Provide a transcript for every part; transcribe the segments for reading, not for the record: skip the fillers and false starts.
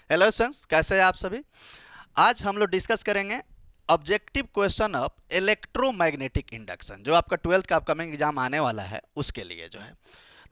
Hello sons, कैसे हैं आप सभी। आज हम लोग डिस्कस करेंगे objective question of electromagnetic induction, जो आपका 12th का अपकमिंग एग्जाम आने वाला है उसके लिए जो है।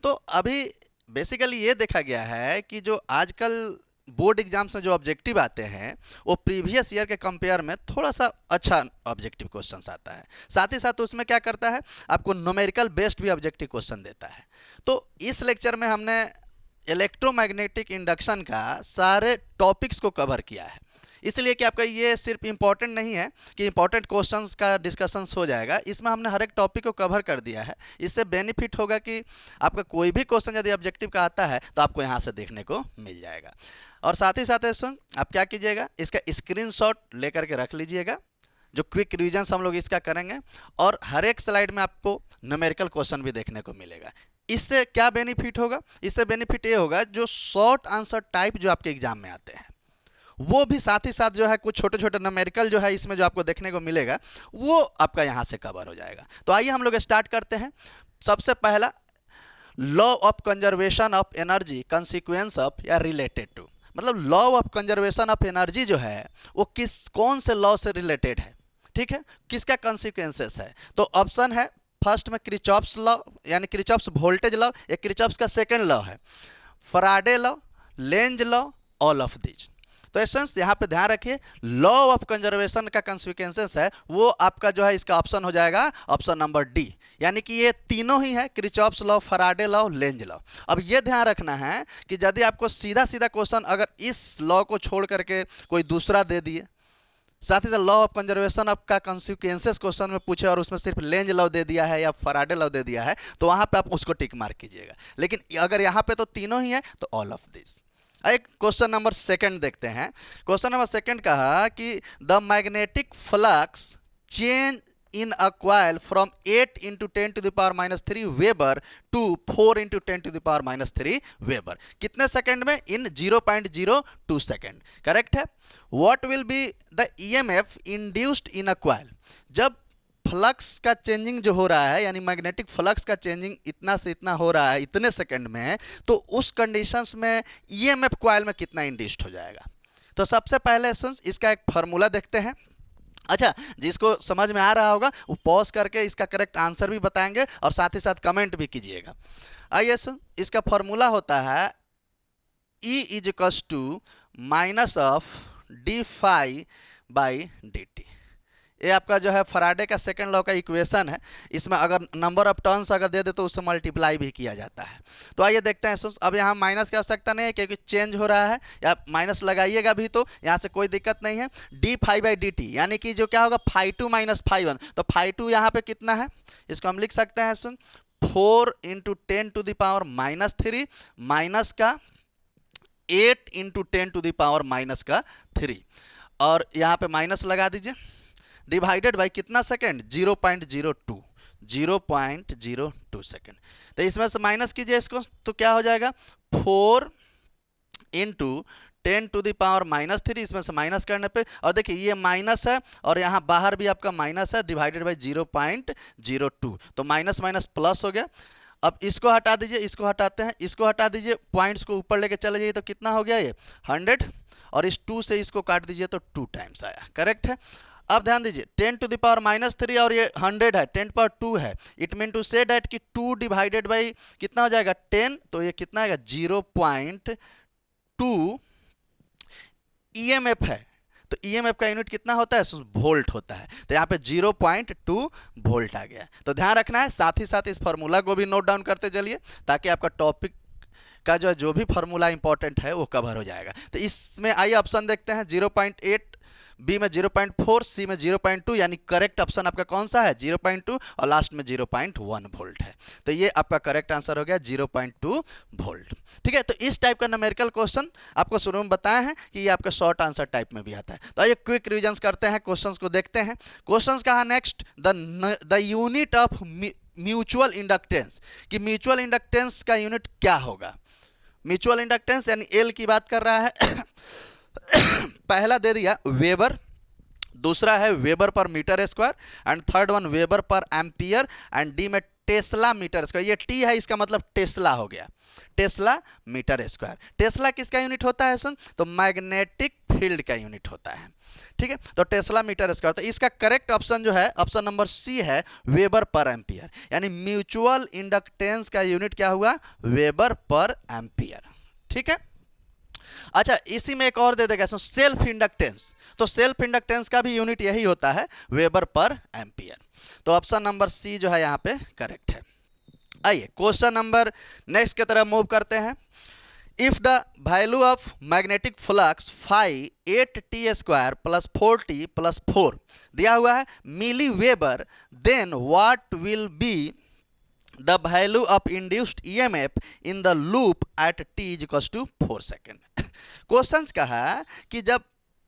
तो अभी बेसिकली ये देखा गया है कि जो आजकल बोर्ड एग्जाम्स में जो ऑब्जेक्टिव आते हैं वो प्रीवियस ईयर के कंपेयर में थोड़ा सा अच्छा ऑब्जेक्टिव क्वेश्चंस आता है। साथ ही साथ उसमें क्या करता है, आपको न्यूमेरिकल बेस्ड भी ऑब्जेक्टिव क्वेश्चन देता है। तो इस लेक्चर में हमने इलेक्ट्रोमैग्नेटिक इंडक्शन का सारे टॉपिक्स को कवर किया है, इसलिए कि आपका ये सिर्फ इंपॉर्टेंट नहीं है कि इंपॉर्टेंट क्वेश्चंस का डिस्कशंस हो जाएगा, इसमें हमने हर एक टॉपिक को कवर कर दिया है। इससे बेनिफिट होगा कि आपका कोई भी क्वेश्चन यदि ऑब्जेक्टिव का आता है तो आपको यहाँ से देखने को मिल जाएगा। और साथ ही साथ सुन, आप क्या कीजिएगा, इसका स्क्रीनशॉट लेकर के रख लीजिएगा। जो क्विक रिविजन्स हम लोग इसका करेंगे और हर एक स्लाइड में आपको न्यूमेरिकल क्वेश्चन भी देखने को मिलेगा। इससे क्या बेनिफिट होगा, इससे बेनिफिट ये होगा जो शॉर्ट आंसर टाइप जो आपके एग्जाम में आते हैं वो भी साथ ही साथ जो है कुछ छोटे छोटे न्यूमेरिकल जो है इसमें जो आपको देखने को मिलेगा वो आपका यहाँ से कवर हो जाएगा। तो आइए हम लोग स्टार्ट करते हैं। सबसे पहला, law of conservation of energy consequence of या रिलेटेड टू, मतलब law of conservation of energy जो है वो कौन से लॉ से रिलेटेड है, ठीक है, किसका कंसिक्वेंसेस है। तो ऑप्शन है फर्स्ट में क्रिचॉफ्स लॉ यानी क्रिचॉफ्स वोल्टेज लॉ, या क्रिचॉफ्स का सेकंड लॉ है Faraday law, Lenz law, all of this. तो एसेंस यहाँ पे ध्यान रखिए, लॉ ऑफ कंजर्वेशन का कंसिक्वेंसेस है वो आपका जो है इसका ऑप्शन हो जाएगा ऑप्शन नंबर डी, यानी कि ये तीनों ही है, Kirchhoff's law, Faraday law, Lenz law. अब ये ध्यान रखना है कि यदि आपको सीधा सीधा क्वेश्चन अगर इस लॉ को छोड़ करके कोई दूसरा दे दिए, साथ ही साथ लॉ ऑफ कंजर्वेशन आपका कंसिक्वेंसेस क्वेश्चन में पूछे और उसमें सिर्फ लेंज लॉ दे दिया है या फराडे लॉ दे दिया है, तो वहां पे आप उसको टिक मार्क कीजिएगा। लेकिन अगर यहाँ पे तो तीनों ही है तो ऑल ऑफ दिस। एक क्वेश्चन नंबर सेकंड देखते हैं। क्वेश्चन नंबर सेकंड कहा कि the magnetic flux change in a coil from 8 into 10 to the power minus 3 Weber to 4 into 10 to the power minus 3 Weber, कितने सेकंड में? इन 0.02 second, correct है। What will be the EMF induced in a coil? जब flux का changing जो हो रहा है यानी मैग्नेटिक फ्लक्स का चेंजिंग इतना से इतना हो रहा है इतने सेकंड में, तो उस कंडीशंस में EMF कॉइल में कितना इंड्यूस्ड हो जाएगा। तो सबसे पहले सुन, इसका एक फार्मूला देखते हैं। अच्छा, जिसको समझ में आ रहा होगा वो पॉज करके इसका करेक्ट आंसर भी बताएंगे और साथ ही साथ कमेंट भी कीजिएगा। आइए सुन, इसका फॉर्मूला होता है E is equals to minus of d phi by D t. ये आपका जो है फराडे का सेकंड लॉ का इक्वेशन है। इसमें अगर नंबर ऑफ टर्न्स अगर दे दे तो उससे मल्टीप्लाई भी किया जाता है। तो आइए देखते हैं। अब यहाँ माइनस की आवश्यकता नहीं है क्योंकि चेंज हो रहा है, या माइनस लगाइएगा भी तो यहाँ से कोई दिक्कत नहीं है। D five by D t यानी कि जो क्या होगा phi two minus phi one, तो फाई टू यहाँ पे कितना है, इसको हम लिख सकते हैं सुन 4 into 10 to the power minus 3 minus का 8 into 10 to the power minus का 3, और यहाँ पे माइनस लगा दीजिए, डिवाइडेड बाई कितना सेकंड 0.02 सेकंड। तो इसमें से माइनस कीजिए इसको, तो क्या हो जाएगा 4 into 10 to the power minus 3, इसमें से माइनस करने पे, और देखिए ये माइनस है और यहाँ बाहर भी आपका माइनस है, डिवाइडेड बाई 0.02, तो माइनस माइनस प्लस हो गया। अब इसको हटा दीजिए, इसको हटाते हैं, इसको हटा दीजिए, पॉइंट्स को ऊपर लेके चले जाइए, तो कितना हो गया ये 100, और इस 2 से इसको काट दीजिए तो 2 टाइम्स आया, करेक्ट है। अब ध्यान दीजिए 10 टू द पावर माइनस 3 और ये 100 है, 10 पावर 2 है, it mean to say that कि 2 डिवाइडेड बाई कितना हो जाएगा 10, तो ये कितना आएगा 0.2 EMF है। तो EMF का यूनिट कितना होता है, वोल्ट होता है, तो यहाँ पे 0.2 वोल्ट आ गया। तो ध्यान रखना है, साथ ही साथ इस फार्मूला को भी नोट डाउन करते चलिए ताकि आपका टॉपिक का जो भी फार्मूला इंपॉर्टेंट है वो कवर हो जाएगा। तो इसमें आइए ऑप्शन देखते हैं, 0.8, बी में 0.4, सी में 0.2, यानी करेक्ट ऑप्शन आपका कौन सा है 0.2, और लास्ट में 0.1 वोल्ट है। तो ये आपका करेक्ट आंसर हो गया 0.2 वोल्ट। ठीक है, तो इस टाइप का न्यूमेरिकल क्वेश्चन आपको शुरू में बताया है कि ये आपका शॉर्ट आंसर टाइप में भी आता है। तो आइए क्विक रिविजन करते हैं, क्वेश्चंस को देखते हैं। क्वेश्चंस का है next, the unit of mutual inductance, कि म्यूचुअल इंडक्टेंस का यूनिट क्या होगा। म्यूचुअल इंडक्टेंस यानी एल की बात कर रहा है। पहला दे दिया वेबर, दूसरा है weber per metre square, and third one weber per ampere, and D में टेस्ला मीटर स्क्वायर, ये टी है इसका मतलब टेस्ला हो गया, टेस्ला मीटर स्क्वायर। टेस्ला किसका यूनिट होता है सुन, तो मैग्नेटिक फील्ड का यूनिट होता है, ठीक है। तो टेस्ला मीटर स्क्वायर, तो इसका करेक्ट ऑप्शन जो है ऑप्शन नंबर सी है, वेबर पर एम्पियर, यानी म्यूचुअल इंडक्टेंस का यूनिट क्या हुआ, वेबर पर एम्पियर, ठीक है। अच्छा इसी में एक और दे देगा सेल्फ इंडक्टेंस, तो सेल्फ इंडक्टेंस का भी यूनिट यही होता है, वेबर पर एम्पियर। तो ऑप्शन नंबर सी जो है यहाँ पे करेक्ट है। आइए क्वेश्चन नंबर नेक्स्ट की तरफ मूव करते हैं। If the value of magnetic flux phi 8t square plus 4t plus 4 दिया हुआ है milli weber, then what will be the value of induced EMF in the loop at t is equal to 4 second. Question का है कि जब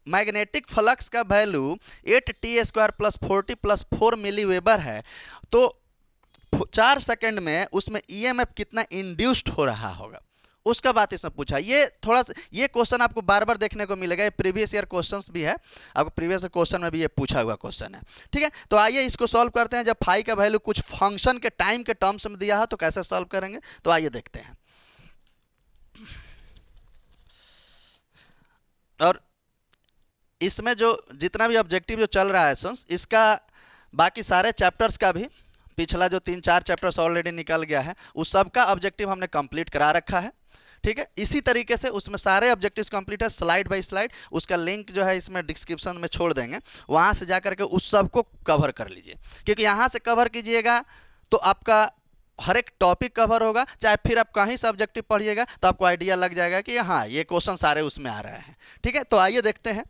magnetic flux का value 8t square plus 4t plus 4 milli weber है, तो 4 second में उसमें EMF कितना इंड्यूस्ड हो रहा होगा, उसका बात इसमें पूछा। ये थोड़ा सा ये क्वेश्चन आपको बार बार देखने को मिलेगा, ये प्रीवियस ईयर क्वेश्चंस भी है, आपको प्रीवियस ईयर क्वेश्चन में भी ये पूछा हुआ क्वेश्चन है, ठीक है। तो आइए इसको सॉल्व करते हैं। जब फाई का वैल्यू कुछ फंक्शन के टाइम के टर्म्स में दिया है तो कैसे सॉल्व करेंगे, तो आइए देखते हैं। और इसमें जो जितना भी ऑब्जेक्टिव जो चल रहा है सन्स, इसका बाकी सारे चैप्टर्स का भी पिछला जो 3-4 चैप्टर्स ऑलरेडी निकल गया है उस सब का ऑब्जेक्टिव हमने कंप्लीट करा रखा है, ठीक है। इसी तरीके से उसमें सारे ऑब्जेक्टिव्स कंप्लीट है स्लाइड बाय स्लाइड, उसका लिंक जो है इसमें डिस्क्रिप्शन में छोड़ देंगे, वहाँ से जा करके उस सब को कवर कर लीजिए, क्योंकि यहाँ से कवर कीजिएगा तो आपका हर एक टॉपिक कवर होगा, चाहे फिर आप कहीं से ऑब्जेक्टिव पढ़िएगा तो आपको आइडिया लग जाएगा कि हाँ ये क्वेश्चन सारे उसमें आ रहे हैं, ठीक है। तो आइए देखते हैं।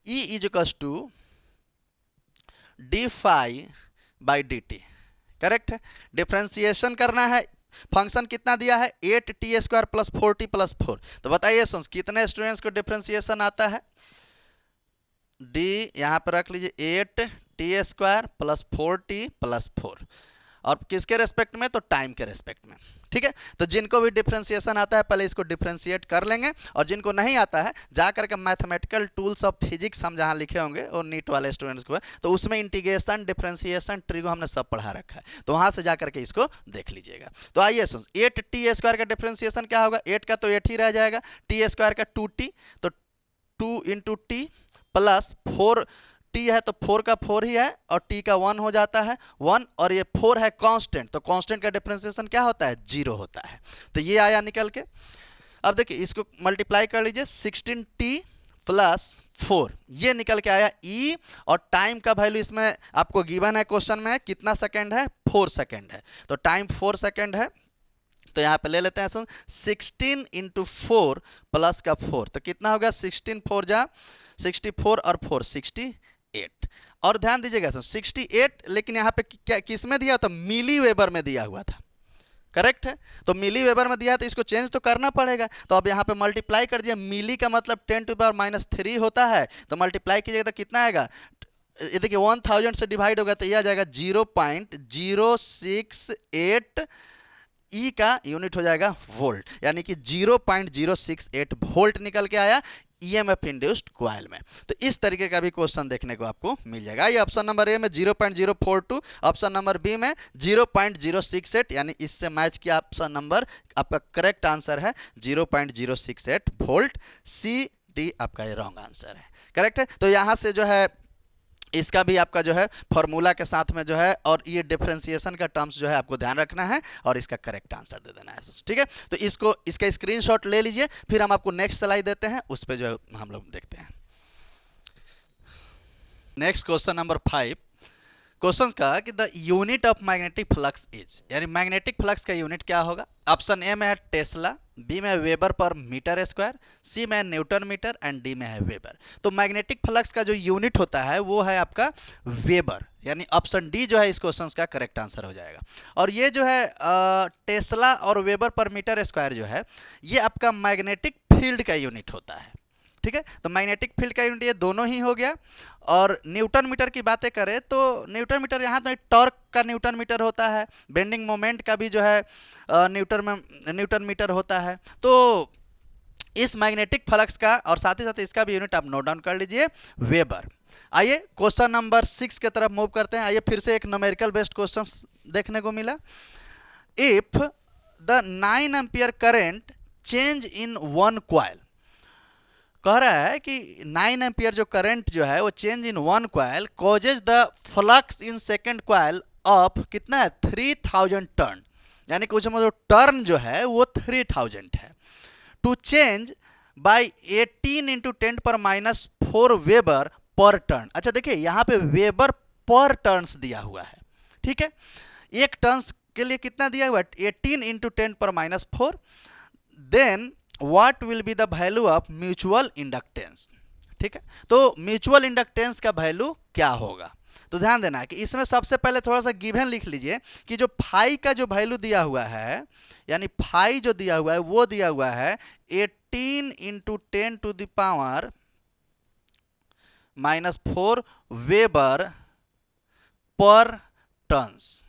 E is equal to d phi by D t, correct है। डिफ्रेंसिएशन करना है, फंक्शन कितना दिया है 8t square plus 4t plus 4, तो बताइए सन्स कितने स्टूडेंट्स को डिफ्रेंसिएशन आता है, डी यहाँ पर रख लीजिए 8t square plus 4t plus 4, और किसके रेस्पेक्ट में, तो टाइम के रेस्पेक्ट में, ठीक है। तो जिनको भी डिफ्रेंसिएशन आता है पहले इसको डिफ्रेंशिएट कर लेंगे, और जिनको नहीं आता है जा करके मैथमेटिकल टूल्स ऑफ फिजिक्स हम जहाँ लिखे होंगे और नीट वाले स्टूडेंट्स को है तो उसमें इंटीग्रेशन डिफ्रेंसिएशन ट्रिगो हमने सब पढ़ा रखा है, तो वहाँ से जा करके इसको देख लीजिएगा। तो आइए सुन, 8t स्क्वायर का डिफ्रेंसिएशन क्या होगा, 8 का तो 8 ही रह जाएगा, t स्क्वायर का 2t, तो 2 इंटू टी प्लस 4 t है तो 4 का 4 ही है और t का 1 हो जाता है 1, और ये 4 है कांस्टेंट, तो कांस्टेंट का डिफरेंशिएशन क्या होता है 0 होता है, तो ये आया निकल के। अब देखिए इसको मल्टीप्लाई कर लीजिए 16t प्लस 4, ये निकल के आया e, और टाइम का वैल्यू इसमें आपको गिवन है क्वेश्चन में कितना सेकेंड है 4 सेकेंड है, तो टाइम 4 सेकेंड है, तो यहाँ पे ले लेते हैं 16 इंटू 4 प्लस का 4, तो कितना होगा 16 4 जा 64 और 4 68, और ध्यान दीजिएगा 68, लेकिन यहाँ पे क्या किस में दिया था, मिली वेबर में दिया हुआ था, करेक्ट है। तो मिली वेबर में दिया है तो इसको चेंज तो करना पड़ेगा, तो अब यहाँ पे मल्टीप्लाई कर दिया, मिली का मतलब 10⁻³ होता है, तो मल्टीप्लाई कीजिएगा तो कितना आएगा, ये देखिए 1000 से डिवाइड होगा तो यह आ जाएगा 0.068, ई का यूनिट हो जाएगा वोल्ट, यानी कि 0.068 वोल्ट निकल के आया ईएमएफ इंड्यूस्ड कॉइल में। तो इस तरीके का भी क्वेश्चन देखने को आपको मिल जाएगा। ये ऑप्शन नंबर ए में 0.042, ऑप्शन नंबर बी में 0.068, यानी इससे मैच किया ऑप्शन नंबर आपका करेक्ट आंसर है 0.068 वोल्ट, सी डी आपका ये रॉन्ग आंसर है, करेक्ट है। तो यहाँ से जो है इसका भी आपका जो है फॉर्मूला के साथ में जो है, और ये डिफरेंशिएशन का टर्म्स जो है आपको ध्यान रखना है और इसका करेक्ट आंसर दे देना है, ठीक है। तो इसका स्क्रीनशॉट ले लीजिए, फिर हम आपको नेक्स्ट स्लाइड देते हैं, उस पर जो है हम लोग देखते हैं। नेक्स्ट क्वेश्चन नंबर 5, क्वेश्चन का कि the unit of magnetic flux is, यानी मैग्नेटिक फ्लक्स का यूनिट क्या होगा। ऑप्शन ए में है टेस्ला, बी में वेबर पर मीटर स्क्वायर, सी में न्यूटन मीटर एंड डी में है वेबर। तो मैग्नेटिक फ्लक्स का जो यूनिट होता है वो है आपका वेबर, यानी ऑप्शन डी जो है इस क्वेश्चन का करेक्ट आंसर हो जाएगा। और ये जो है टेस्ला और वेबर पर मीटर स्क्वायर जो है ये आपका मैग्नेटिक फील्ड का यूनिट होता है, ठीक है। तो मैग्नेटिक फील्ड का यूनिट ये दोनों ही हो गया। और न्यूटन मीटर की बातें करें तो न्यूटन मीटर यहाँ तो टॉर्क का न्यूटन मीटर होता है, बेंडिंग मोमेंट का भी जो है न्यूटन मीटर होता है। तो इस मैग्नेटिक फ्लक्स का और साथ ही साथ इसका भी यूनिट आप नोट डाउन कर लीजिए, वेबर। आइए क्वेश्चन नंबर 6 की तरफ मूव करते हैं। आइए फिर से एक न्यूमेरिकल बेस्ड क्वेश्चन देखने को मिला। If the 9 ampere current change in one coil, कह रहा है कि 9 एम्पियर जो करंट जो है वो change in one coil causes the flux in second coil of कितना है 3000 टर्न, यानी कुछ मतलब टर्न जो है वो 3000 है, to change by 18 into 10⁻⁴ weber per turn. अच्छा देखिए यहाँ पे वेबर पर टर्न्स दिया हुआ है, ठीक है। एक टर्न्स के लिए कितना दिया हुआ है 18 into 10⁻⁴। Then what will be the value of mutual inductance, ठीक है। तो म्यूचुअल इंडक्टेंस का वैल्यू क्या होगा, तो ध्यान देना है कि इसमें सबसे पहले थोड़ा सा गिवन लिख लीजिए कि जो फाई का जो वैल्यू दिया हुआ है, यानी फाई जो दिया हुआ है वो दिया हुआ है 18 इंटू 10⁻⁻⁴ वेबर पर टर्न्स,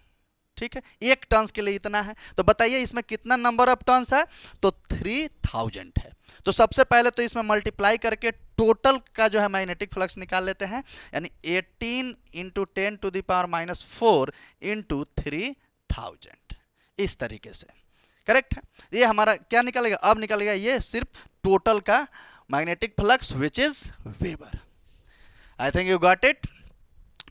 ठीक है। एक टर्न्स के लिए इतना है, तो बताइए इसमें कितना नंबर ऑफ टर्न्स है, तो 3000 है। तो सबसे पहले तो इसमें मल्टीप्लाई करके टोटल का जो है मैग्नेटिक फ्लक्स निकाल लेते हैं, यानी 18 इंटू 10⁻⁴ इंटू 3000, इस तरीके से करेक्ट है। ये हमारा क्या निकलेगा, अब निकलेगा ये सिर्फ टोटल का magnetic flux which is weber. I think you got it.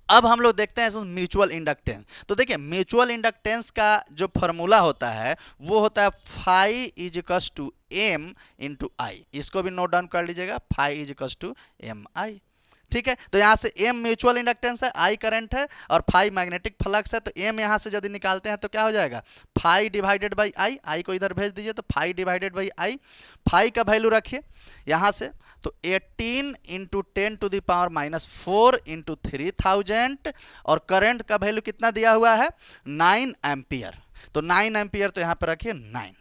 अब हम लोग देखते हैं म्यूचुअल इंडक्टेंस। तो देखिए म्यूचुअल इंडक्टेंस का जो फॉर्मूला होता है वो होता है phi is equals to M into I. इसको भी नोट डाउन कर लीजिएगा, phi is equals to M I, ठीक है। तो यहाँ से एम म्यूचुअल इंडक्टेंस है, आई करंट है और फाई मैग्नेटिक फ्लक्स है। तो एम यहाँ से यदि निकालते हैं तो क्या हो जाएगा, phi divided by I, I को इधर भेज दीजिए तो phi divided by I. Phi का वैल्यू रखिए यहाँ से, तो 18 इंटू 10⁻⁴ इंटू 3000 और करंट का वैल्यू कितना दिया हुआ है 9 एम्पियर। तो 9 एम्पियर तो यहाँ पर रखिए 9,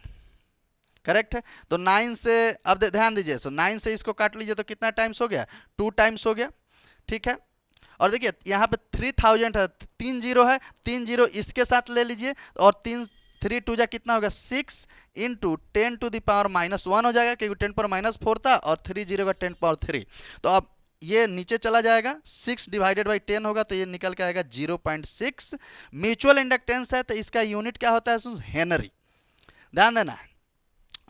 करेक्ट है। तो 9 से अब ध्यान दीजिए, सो 9 से इसको काट लीजिए तो कितना टाइम्स हो गया, 2 टाइम्स हो गया, ठीक है। और देखिए यहाँ पे 3000 है, 3 जीरो है, 3 जीरो इसके साथ ले लीजिए और 3 2 जा कितना होगा 6 इंटू 10⁻⁻1 हो जाएगा, क्योंकि 10⁻⁴ था और 3 जीरो का 10⁻3। तो अब ये नीचे चला जाएगा, 6 डिवाइडेड बाई 10 होगा तो ये निकल के आएगा 0.6। म्यूचुअल इंडक्टेंस है तो इसका यूनिट क्या होता है, हेनरी। ध्यान देना है,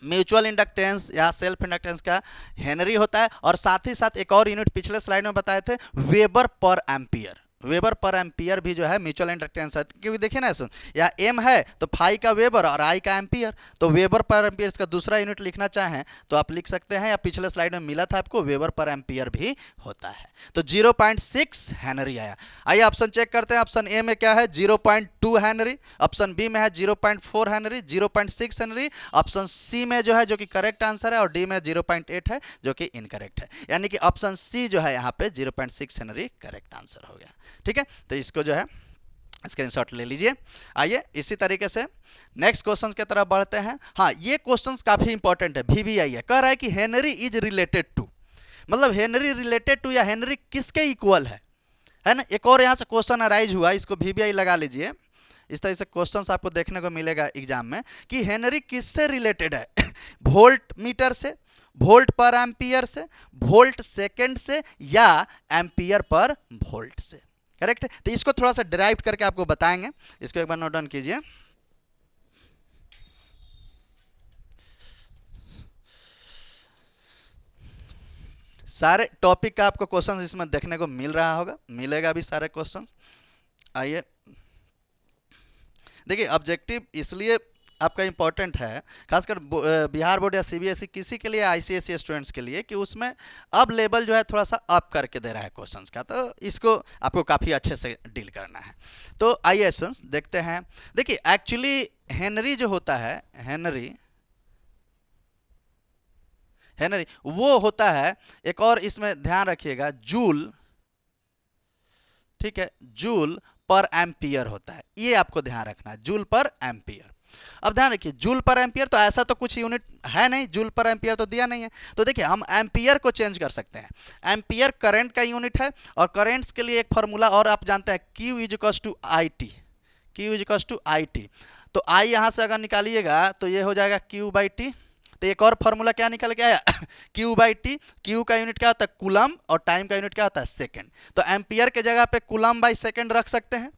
म्यूचुअल इंडक्टेंस या सेल्फ इंडक्टेंस का हेनरी होता है। और साथ ही साथ एक और यूनिट पिछले स्लाइड में बताए थे, weber per ampere. Weber per ampere भी जो है म्यूचुअल इंडक्टेंस है, क्योंकि देखिए ना या एम है तो फाई का वेबर और आई का एम्पियर। तो वेबर पर एम्पियर इसका दूसरा यूनिट लिखना चाहें तो आप लिख सकते हैं, या पिछले स्लाइड में मिला था आपको वेबर पर एम्पियर भी होता है। तो 0.6 हेनरी आया। आइए ऑप्शन चेक करते हैं। ऑप्शन ए में क्या है 0.2 हेनरी, ऑप्शन बी में है 0.4 हेनरी, 0.6 हेनरी, ऑप्शन सी में जो है जो कि करेक्ट आंसर है, और डी में 0.8 है जो कि इनकरेक्ट है। यानी कि ऑप्शन सी जो है यहाँ पे 0.6 हेनरी करेक्ट आंसर हो गया, ठीक है। तो इसको जो है स्क्रीनशॉट ले लीजिए। आइए इसी तरीके से नेक्स्ट क्वेश्चन की तरफ बढ़ते हैं। हाँ, ये क्वेश्चन काफी इंपॉर्टेंट है, VVI है। कह रहा है कि हेनरी इज रिलेटेड टू, मतलब हेनरी रिलेटेड टू या हेनरी किसके इक्वल है ना। एक और यहाँ से क्वेश्चन अराइज हुआ, इसको VVI लगा लीजिए। इस तरह से क्वेश्चन आपको देखने को मिलेगा एग्जाम में कि हेनरी किससे रिलेटेड है वोल्ट मीटर से, वोल्ट पर एम्पियर से, वोल्ट सेकंड से, या एम्पियर पर वोल्ट से, करेक्ट है। तो इसको थोड़ा सा डिराइव करके आपको बताएंगे, इसको एक बार नोट डाउन कीजिए। सारे टॉपिक का आपको क्वेश्चन इसमें देखने को मिल रहा होगा, मिलेगा भी सारे क्वेश्चन। आइए देखिए, ऑब्जेक्टिव इसलिए आपका इंपॉर्टेंट है, खासकर बिहार बोर्ड या CBSE किसी के लिए, ICSE स्टूडेंट्स के लिए, कि उसमें अब लेवल जो है थोड़ा सा अप करके दे रहा है क्वेश्चंस का, तो इसको आपको काफ़ी अच्छे से डील करना है। तो आइए स्टूडेंट्स देखते हैं। देखिए एक्चुअली हेनरी जो होता है, हेनरी वो होता है, एक और इसमें ध्यान रखिएगा, जूल, ठीक है, जूल पर एम्पियर होता है, ये आपको ध्यान रखना है, जूल पर एम्पियर। अब ध्यान रखिए, जूल पर एम्पियर तो ऐसा तो कुछ यूनिट है नहीं, जूल पर एम्पियर तो दिया नहीं है। तो देखिए हम एम्पियर को चेंज कर सकते हैं। एम्पियर करंट का यूनिट है, और करंट्स के लिए एक फॉर्मूला और आप जानते हैं, Q is equals to I T, Q is equals to I T. तो आई यहाँ से अगर निकालिएगा तो ये हो जाएगा Q बाई टी, तो एक और फार्मूला क्या निकल के आया Q बाई टी, Q का यूनिट क्या होता है कूलम और टाइम का यूनिट क्या होता है सेकंड। तो एम्पियर के जगह पे कूलम बाई सेकंड रख सकते हैं,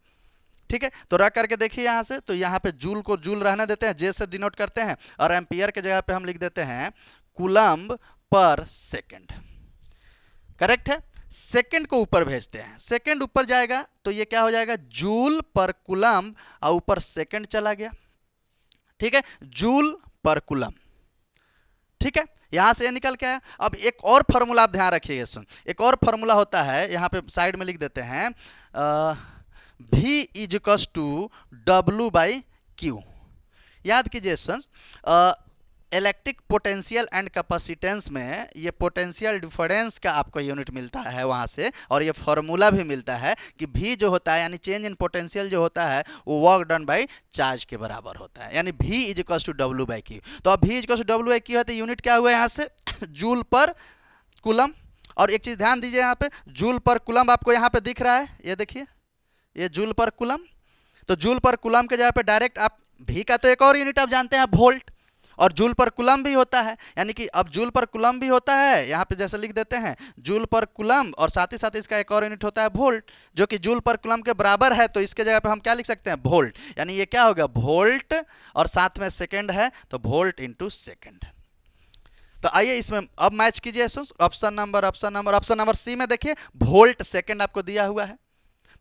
ठीक है। तो रख करके देखिए यहाँ से, तो यहाँ पे जूल को जूल रहने देते हैं, जे से डिनोट करते हैं, और एम्पियर के जगह पे हम लिख देते हैं कूलम्ब पर सेकंड। करेक्ट है। सेकंड को ऊपर भेजते हैं, सेकंड ऊपर जाएगा तो ये क्या हो जाएगा जूल पर कूलम्ब, और ऊपर सेकंड चला गया, ठीक है, जूल पर कूलम्ब, ठीक है। यहां से ये निकल के आया। अब एक और फार्मूला आप ध्यान रखिएगा, सुन, एक और फार्मूला होता है, यहां पे साइड में लिख देते हैं V is equal to W by Q. याद कीजिए sons, electric potential and capacitance में ये पोटेंशियल डिफरेंस का आपको यूनिट मिलता है वहाँ से, और ये फार्मूला भी मिलता है कि V जो होता है यानी चेंज इन पोटेंशियल जो होता है वो वर्क डन बाई चार्ज के बराबर होता है, यानी V is equal to W by Q. तो अब V is equal to W by Q है तो यूनिट क्या हुआ यहाँ से जूल पर कूलम। और एक चीज़ ध्यान दीजिए, यहाँ पे जूल पर कूलम आपको यहाँ पे दिख रहा है, ये देखिए ये जूल पर कूलम। तो जूल पर कूलम के जगह पे डायरेक्ट आप V का तो एक और यूनिट आप जानते हैं वोल्ट, और जूल पर कूलम भी होता है, यानी कि अब जूल पर कूलम भी होता है, यहाँ पे जैसे लिख देते हैं जूल पर कूलम, और साथ ही साथ इसका एक और यूनिट होता है वोल्ट, जो कि जूल पर कूलम के बराबर है, तो इसके जगह पे हम क्या लिख सकते हैं वोल्ट, यानी ये क्या होगा वोल्ट और साथ में सेकंड है तो वोल्ट इंटू सेकंड। तो आइए इसमें अब मैच कीजिए ऑप्शन नंबर सी में देखिए वोल्ट सेकंड आपको दिया हुआ है,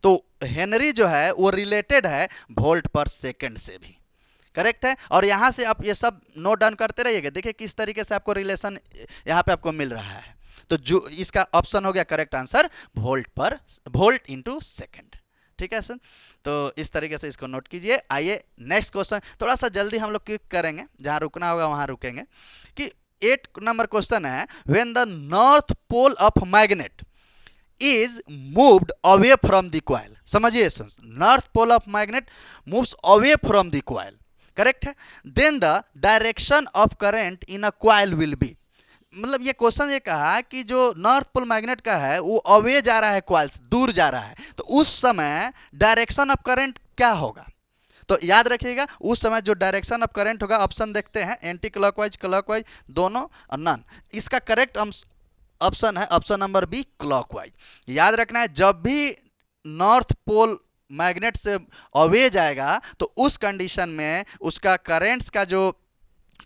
तो हेनरी जो है वो रिलेटेड है वोल्ट पर सेकंड से भी, करेक्ट है। और यहाँ से आप ये सब नोट डाउन करते रहिएगा, देखिए किस तरीके से आपको रिलेशन यहाँ पे आपको मिल रहा है। तो जो इसका ऑप्शन हो गया correct answer volt into second, ठीक है सर। तो इस तरीके से इसको नोट कीजिए। आइए नेक्स्ट क्वेश्चन, थोड़ा सा जल्दी हम लोग क्विक करेंगे, जहाँ रुकना होगा वहाँ रुकेंगे। कि 8 नंबर क्वेश्चन है, when the north pole of magnet is moved away from the coil। समझिए, north pole of magnet moves away from the coil, correct है। Then the direction of current in a coil will be, मतलब ये question ये कहा कि जो north pole magnet का है वो अवे जा रहा है कॉइल से, दूर जा रहा है, तो उस समय डायरेक्शन ऑफ करंट क्या होगा। तो याद रखिएगा उस समय जो डायरेक्शन ऑफ करंट होगा, ऑप्शन देखते हैं एंटी क्लॉकवाइज क्लॉकवाइज दोनों और नन। इसका करेक्ट ऑप्शन है ऑप्शन नंबर बी क्लॉकवाइज। याद रखना है जब भी नॉर्थ पोल मैग्नेट से अवे जाएगा तो उस कंडीशन में उसका करेंट्स का जो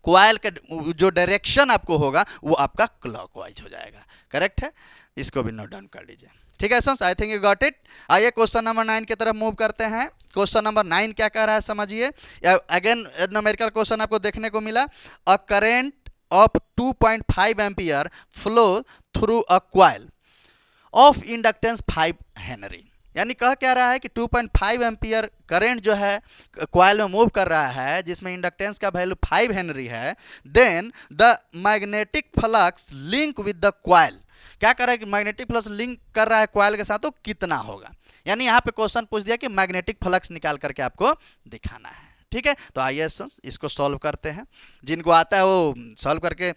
कॉइल का जो डायरेक्शन आपको होगा वो आपका क्लॉकवाइज हो जाएगा, करेक्ट है। इसको भी नोट डाउन कर लीजिए, ठीक है sir, I think you got it. आइए क्वेश्चन नंबर 9 की तरफ मूव करते हैं। क्वेश्चन नंबर 9 क्या कह रहा है समझिए। अगेन न्यूमेरिकल क्वेश्चन आपको देखने को मिला। A current of 2.5 ampere flow through a coil of inductance 5 Henry, यानी कह क्या रहा है कि 2.5 एम्पियर करंट जो है कॉइल में मूव कर रहा है जिसमें इंडक्टेंस का वैल्यू 5 हेनरी है। Then the magnetic flux link with the coil, क्या कर रहा है कि मैग्नेटिक फ्लक्स लिंक कर रहा है कॉइल के साथ, तो कितना होगा। यानी यहाँ पे क्वेश्चन पूछ दिया कि मैग्नेटिक फ्लक्स निकाल करके आपको दिखाना है, ठीक है। तो आइए इसको सॉल्व करते हैं, जिनको आता है वो सॉल्व करके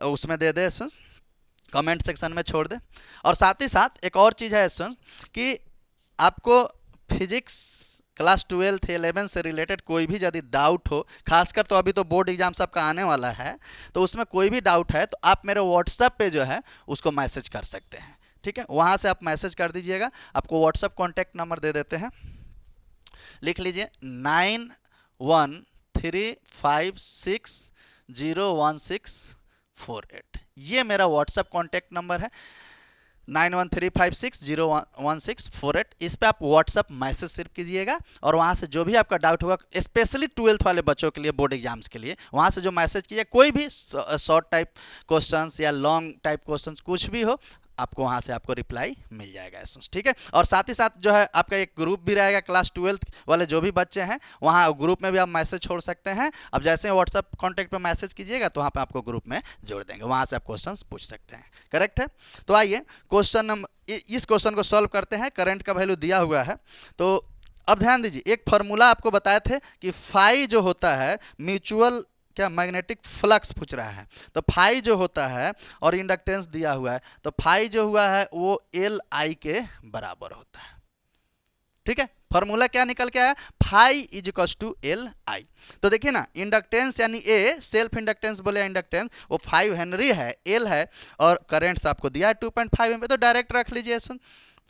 उसमें दे दे, कमेंट सेक्शन में छोड़ दे। और साथ ही साथ एक और चीज़ है कि आपको फिजिक्स क्लास 12 11 से रिलेटेड कोई भी यदि डाउट हो, खासकर तो अभी तो बोर्ड एग्जाम सबका आने वाला है, तो उसमें कोई भी डाउट है तो आप मेरे व्हाट्सएप पे जो है उसको मैसेज कर सकते हैं, ठीक है। वहाँ से आप मैसेज कर दीजिएगा। आपको व्हाट्सएप कॉन्टैक्ट नंबर दे देते हैं, लिख लीजिए 9135601648। ये मेरा व्हाट्सएप कॉन्टैक्ट नंबर है 9135601648। इस पे आप व्हाट्सएप मैसेज सिर्फ कीजिएगा और वहाँ से जो भी आपका डाउट होगा, स्पेशली 12th वाले बच्चों के लिए, बोर्ड एग्जाम्स के लिए, वहाँ से जो मैसेज कीजिए, कोई भी शॉर्ट टाइप क्वेश्चंस या लॉन्ग टाइप क्वेश्चंस कुछ भी हो, आपको वहाँ से आपको रिप्लाई मिल जाएगा, ठीक है। और साथ ही साथ जो है आपका एक ग्रुप भी रहेगा क्लास 12th वाले जो भी बच्चे हैं, वहाँ ग्रुप में भी आप मैसेज छोड़ सकते हैं। अब जैसे व्हाट्सएप कॉन्टैक्ट पे मैसेज कीजिएगा तो वहाँ पे आपको ग्रुप में जोड़ देंगे, वहाँ से आप क्वेश्चंस पूछ सकते हैं, करेक्ट है। तो आइए क्वेश्चन नंबर, इस क्वेश्चन को सॉल्व करते हैं। करंट का वैल्यू दिया हुआ है, तो अब ध्यान दीजिए, एक फार्मूला आपको बताए थे कि फाई जो होता है म्यूचुअल क्या मैग्नेटिक फ्लक्स पूछ रहा है, तो फाई जो होता है और इंडक्टेंस दिया हुआ है, तो फाई जो हुआ है वो एल आई के बराबर होता है, ठीक है, फॉर्मूला क्या निकल के आया, phi is equal to L I. तो देखिए ना, इंडक्टेंस यानी ए सेल्फ इंडक्टेंस बोले इंडक्टेंस वो 5 हेनरी है, एल है, और करंट आपको दिया है 2.5 एम्पीयर, तो डायरेक्ट रख लीजिए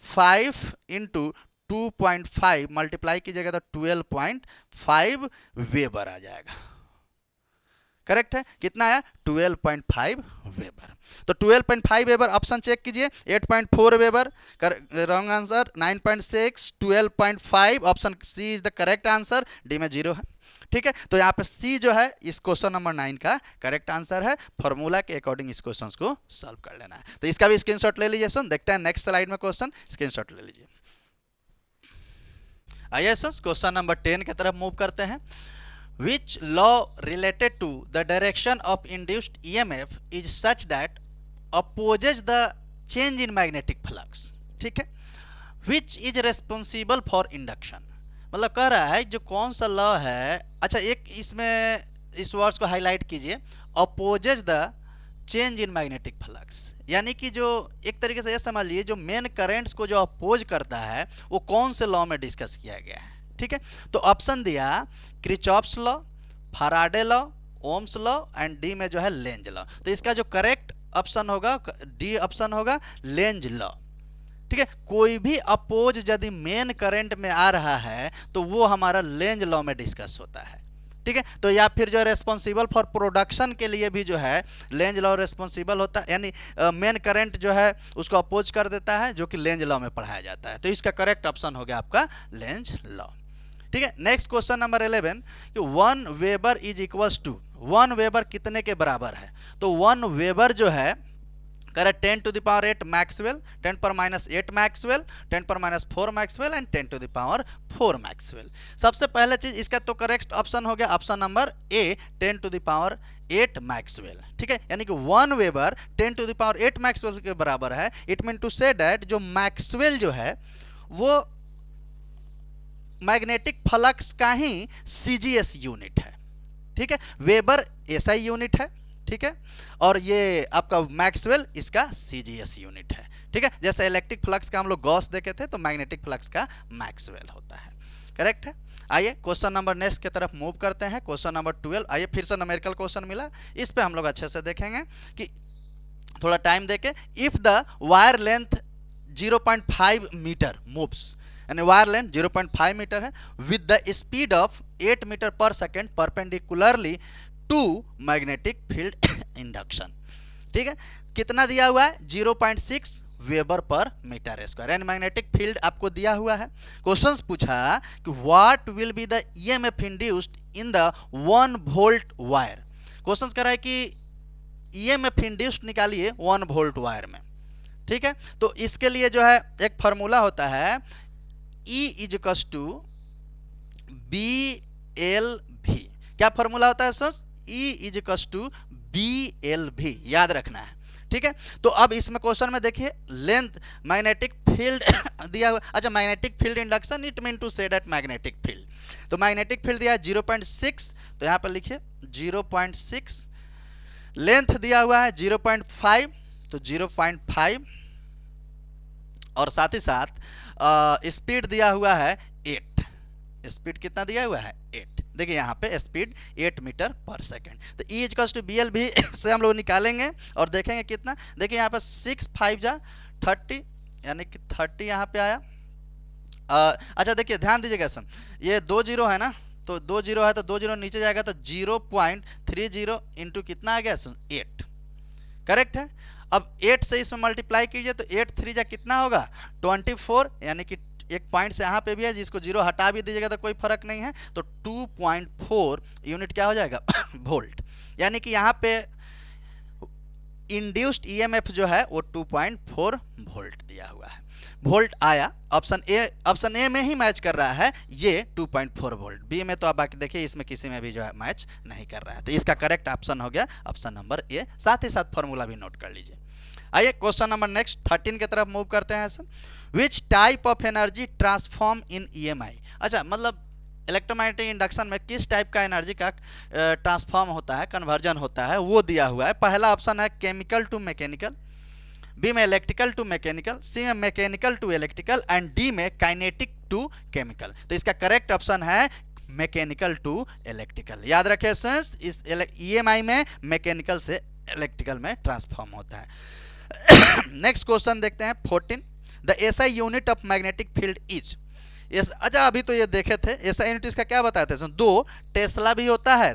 5 इंटू 2.5 मल्टीप्लाई कीजिएगा तो 12.5 वेबर आ जाएगा। करेक्ट है, कितना आया 12.5 वेबर। तो 12.5 वेबर ऑप्शन चेक कीजिए, 8.4 weber wrong answer, 9.6, 12.5 option C is the correct answer, D में 0 है। ठीक है, तो यहाँ पे सी जो है इस क्वेश्चन नंबर 9 का करेक्ट आंसर है। फॉर्मूला के अकॉर्डिंग इस क्वेश्चन को सॉल्व कर लेना है। तो इसका भी स्क्रीनशॉट ले लीजिए सुन, देखते हैं नेक्स्ट स्लाइड में क्वेश्चन, स्क्रीनशॉट ले लीजिए। आइए सर क्वेश्चन नंबर 10 की तरफ मूव करते हैं। Which law related to the direction of induced EMF is such that opposes the change in magnetic flux? ठीक है, which is responsible for induction, मतलब कह रहा है जो कौन सा लॉ है। अच्छा, एक इसमें इस वर्ड्स को हाईलाइट कीजिए, opposes the change in magnetic flux, यानी कि जो एक तरीके से ये समझ लीजिए जो मेन करेंट्स को जो अपोज करता है वो कौन से लॉ में डिस्कस किया गया है। ठीक है, तो ऑप्शन दिया Kirchhoff's law, Faraday law, Ohm's law and D में जो है लेंज लॉ। तो इसका जो करेक्ट ऑप्शन होगा डी ऑप्शन होगा, लेंज लॉ। ठीक है, कोई भी अपोज यदि मेन करंट में आ रहा है तो वो हमारा लेंज लॉ में डिस्कस होता है। ठीक है, तो या फिर जो रेस्पॉन्सिबल फॉर प्रोडक्शन के लिए भी जो है लेंज लॉ रेस्पॉन्सिबल होता है, यानी मेन करंट जो है उसको अपोज कर देता है, जो कि लेंज लॉ में पढ़ाया जाता है। तो इसका करेक्ट ऑप्शन हो गया आपका लेंज लॉ। ठीक है, नेक्स्ट क्वेश्चन नंबर 11 कि 1 weber is equals to, 1 weber कितने के बराबर है। तो 1 वेबर जो है करे 10 टू द पावर 8 मैक्सवेल, 10 पर माइनस 8 मैक्सवेल, 10 पर minus 4 maxwell and 10 to the power 4 maxwell. सबसे पहले चीज इसका तो करेक्ट ऑप्शन हो गया option number A, 10 to the power 8 maxwell. ठीक है, यानी कि 1 weber 10 to the power 8 maxwell के बराबर है। It mean to say that जो मैक्सवेल जो है वो मैग्नेटिक फ्लक्स का ही सीजीएस यूनिट है। ठीक है, वेबर एसआई यूनिट है। ठीक है, और ये आपका मैक्सवेल इसका सीजीएस यूनिट है। ठीक है, जैसे इलेक्ट्रिक फ्लक्स का हम लोग गॉस देखे थे तो मैग्नेटिक फ्लक्स का मैक्सवेल होता है। करेक्ट है। आइए क्वेश्चन नंबर नेक्स्ट की तरफ मूव करते हैं। क्वेश्चन नंबर 12, आइए फिर से न्यूमेरिकल क्वेश्चन मिला, इस पे हम लोग अच्छे से देखेंगे कि थोड़ा टाइम देके, if the wire length 0.5 metre moves, यानी वायर लेंथ 0.5 मीटर है with the speed of 8 metre per second perpendicularly to magnetic field induction. ठीक है, कितना दिया हुआ है 0.6 वेबर पर मीटर स्क्वायर, यानी मैग्नेटिक फील्ड आपको दिया हुआ है। क्वेश्चन पूछा कि what will be the EMF induced in the 1 volt wire. Question कह रहा है कि ईएमएफ इंड्यूस्ड निकालिए 1 वोल्ट वायर में। ठीक है, तो इसके लिए जो है एक फार्मूला होता है E is equals to BLV। क्या फार्मूला होता है sir? E is equals to BLV, याद रखना है। ठीक है, तो अब इसमें क्वेश्चन में देखिए लेंथ मैग्नेटिक फील्ड दिया हुआ। अच्छा, magnetic field induction it mean to say that magnetic field, तो मैग्नेटिक फील्ड दिया है 0.6, तो यहाँ पर लिखिए 0.6, लेंथ दिया हुआ है 0.5, तो 0.5, और साथ ही साथ स्पीड दिया हुआ है 8। स्पीड कितना दिया हुआ है 8। देखिए यहाँ पे स्पीड 8 मीटर पर सेकेंड। तो E इक्वल्स टू BLV से हम लोग निकालेंगे और देखेंगे कितना। देखिए यहाँ पे 6 5 जा 30, यानी कि 30 यहाँ पे आया। अच्छा देखिए ध्यान दीजिएगा सर, ये 2 जीरो है ना, तो 2 जीरो है तो 2 जीरो नीचे जाएगा तो 0.30 इंटू कितना आ गया सर 8। करेक्ट है। अब 8 से इसमें मल्टीप्लाई कीजिए तो 8 3 जा कितना होगा 24, यानी कि एक पॉइंट से यहाँ पे भी है जिसको 0 हटा भी दीजिएगा तो कोई फर्क नहीं है, तो 2.4 यूनिट क्या हो जाएगा वोल्ट। यानी कि यहाँ पे इंड्यूस्ड ईएमएफ जो है वो 2.4 वोल्ट दिया हुआ है। वोल्ट आया ऑप्शन ए में ही मैच कर रहा है ये 2.4 वोल्ट। बी में तो आप बाकी देखिए इसमें किसी में भी जो है मैच नहीं कर रहा है, तो इसका करेक्ट ऑप्शन हो गया ऑप्शन नंबर ए। साथ ही साथ फॉर्मूला भी नोट कर लीजिए। आइए क्वेश्चन नंबर नेक्स्ट 13 की तरफ मूव करते हैं sir. Which type of energy transform in EMI. अच्छा, मतलब इलेक्ट्रोमैग्नेटिक इंडक्शन में किस टाइप का एनर्जी का ट्रांसफॉर्म होता है, कन्वर्जन होता है, वो दिया हुआ है। पहला ऑप्शन है केमिकल टू मैकेनिकल, बी में इलेक्ट्रिकल टू मैकेनिकल, सी में mechanical to electrical and D में काइनेटिक टू केमिकल। तो इसका करेक्ट ऑप्शन है मैकेनिकल टू इलेक्ट्रिकल। याद रखें स्टूडेंट्स, इस EMI में मैकेनिकल से इलेक्ट्रिकल में ट्रांसफॉर्म होता है। नेक्स्ट क्वेश्चन देखते हैं 14। The SI unit of magnetic field is. अच्छा अभी तो ये देखे थे SI यूनिट इसका क्या बताए थे, दो टेस्ला भी होता है,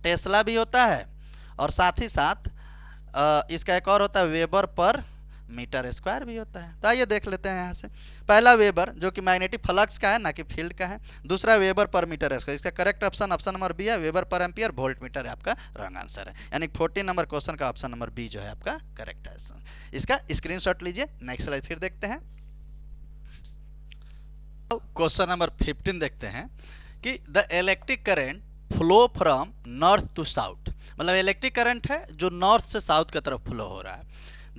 टेस्ला भी होता है और साथ ही साथ इसका एक और होता है वेबर पर मीटर स्क्वायर भी होता है। तो आइए देख लेते हैं यहाँ से। पहला वेबर जो कि मैग्नेटिक फ्लक्स का है ना कि फील्ड का है, दूसरा वेबर पर मीटर स्क्वायर। इसका correct option option number B है, weber per ampere volt metre है आपका रॉन्ग आंसर है। यानी 14 नंबर क्वेश्चन का ऑप्शन नंबर बी जो है आपका करेक्ट है। इसका स्क्रीनशॉट लीजिए। नेक्स्ट स्लाइड फिर देखते हैं। क्वेश्चन नंबर 15 देखते हैं कि the electric current flow from north to south, मतलब इलेक्ट्रिक करंट है जो नॉर्थ से साउथ की तरफ फ्लो हो रहा है।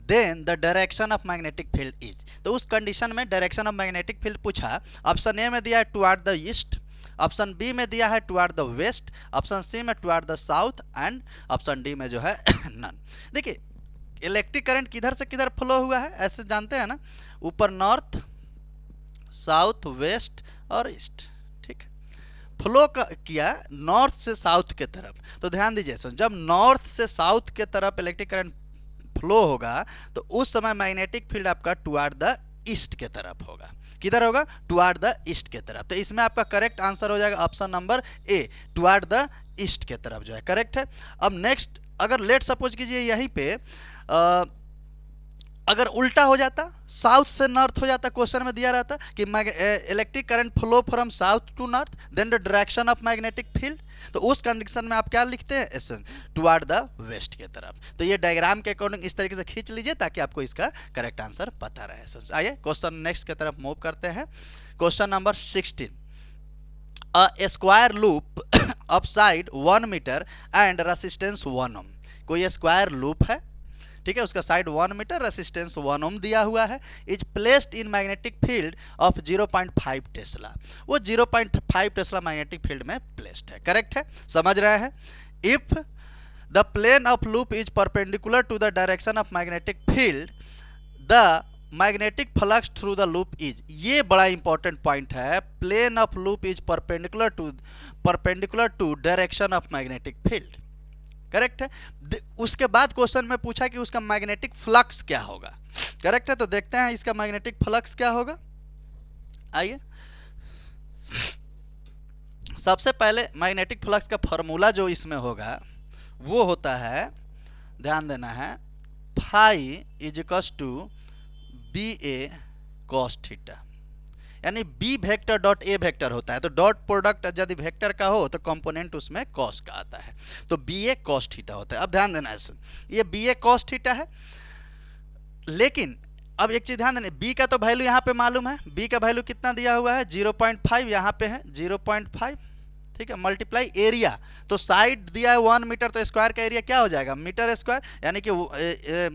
Then the direction of magnetic field is, तो उस कंडीशन में डायरेक्शन ऑफ मैग्नेटिक फील्ड पूछा। ऑप्शन ए में दिया है toward the east, option B में दिया है toward the west, option C में toward the south and option D में जो है नन। देखिए इलेक्ट्रिक करंट किधर से किधर फ्लो हुआ है ऐसे जानते हैं ना, ऊपर नॉर्थ, साउथ, वेस्ट और ईस्ट। ठीक है, फ्लो किया नॉर्थ से साउथ के तरफ। तो ध्यान दीजिए, जब नॉर्थ से साउथ के तरफ इलेक्ट्रिक करंट फ्लो होगा तो उस समय मैग्नेटिक फील्ड आपका टुवर्ड द ईस्ट के तरफ होगा। किधर होगा? टुवर्ड द ईस्ट के तरफ। तो इसमें आपका करेक्ट आंसर हो जाएगा option number A, toward the east के तरफ जो है करेक्ट है। अब नेक्स्ट, अगर लेट सपोज कीजिए यहीं पे अगर उल्टा हो जाता, साउथ से नॉर्थ हो जाता, क्वेश्चन में दिया रहता कि electric current flow from south to north then the direction of magnetic field, तो उस कंडीशन में आप क्या लिखते हैं? टुवर्ड द वेस्ट के तरफ। तो ये डायग्राम के अकॉर्डिंग इस तरीके से खींच लीजिए ताकि आपको इसका करेक्ट आंसर पता रहे। आइए क्वेश्चन नेक्स्ट की तरफ मूव करते हैं। Question number 16। A square loop of side 1 metre and resistance 1 ohm. कोई स्क्वायर लूप है, ठीक है, उसका साइड 1 मीटर, रेसिस्टेंस 1 ओम दिया हुआ है। Is placed in magnetic field of 0.5 tesla. वो 0.5 टेस्ला मैग्नेटिक फील्ड में प्लेस्ड है। करेक्ट है, समझ रहे हैं। If the plane of loop is perpendicular to the direction of magnetic field, the magnetic flux through the loop is. ये बड़ा important point है, plane of loop is perpendicular to direction of magnetic field. Correct है। उसके बाद question में पूछा कि उसका मैग्नेटिक फ्लक्स क्या होगा। करेक्ट है, तो देखते हैं इसका मैग्नेटिक फ्लक्स क्या होगा। आइए, सबसे पहले मैग्नेटिक फ्लक्स का फॉर्मूला जो इसमें होगा वो होता है, ध्यान देना है, phi is equals to BA cos theta, यानी B vector dot A vector होता है। तो डॉट प्रोडक्ट यदि वेक्टर का हो तो कंपोनेंट उसमें cos का आता है, तो BA cos थीटा होता है। अब ध्यान देना है, ये BA cos थीटा है। लेकिन अब एक चीज ध्यान देना, B का तो वैल्यू यहाँ पे मालूम है, B का वैल्यू कितना दिया हुआ है? 0.5, यहाँ पे है 0.5, ठीक है, मल्टीप्लाई एरिया, तो साइड दिया है 1 मीटर, तो स्क्वायर का एरिया क्या हो जाएगा? मीटर स्क्वायर, यानी कि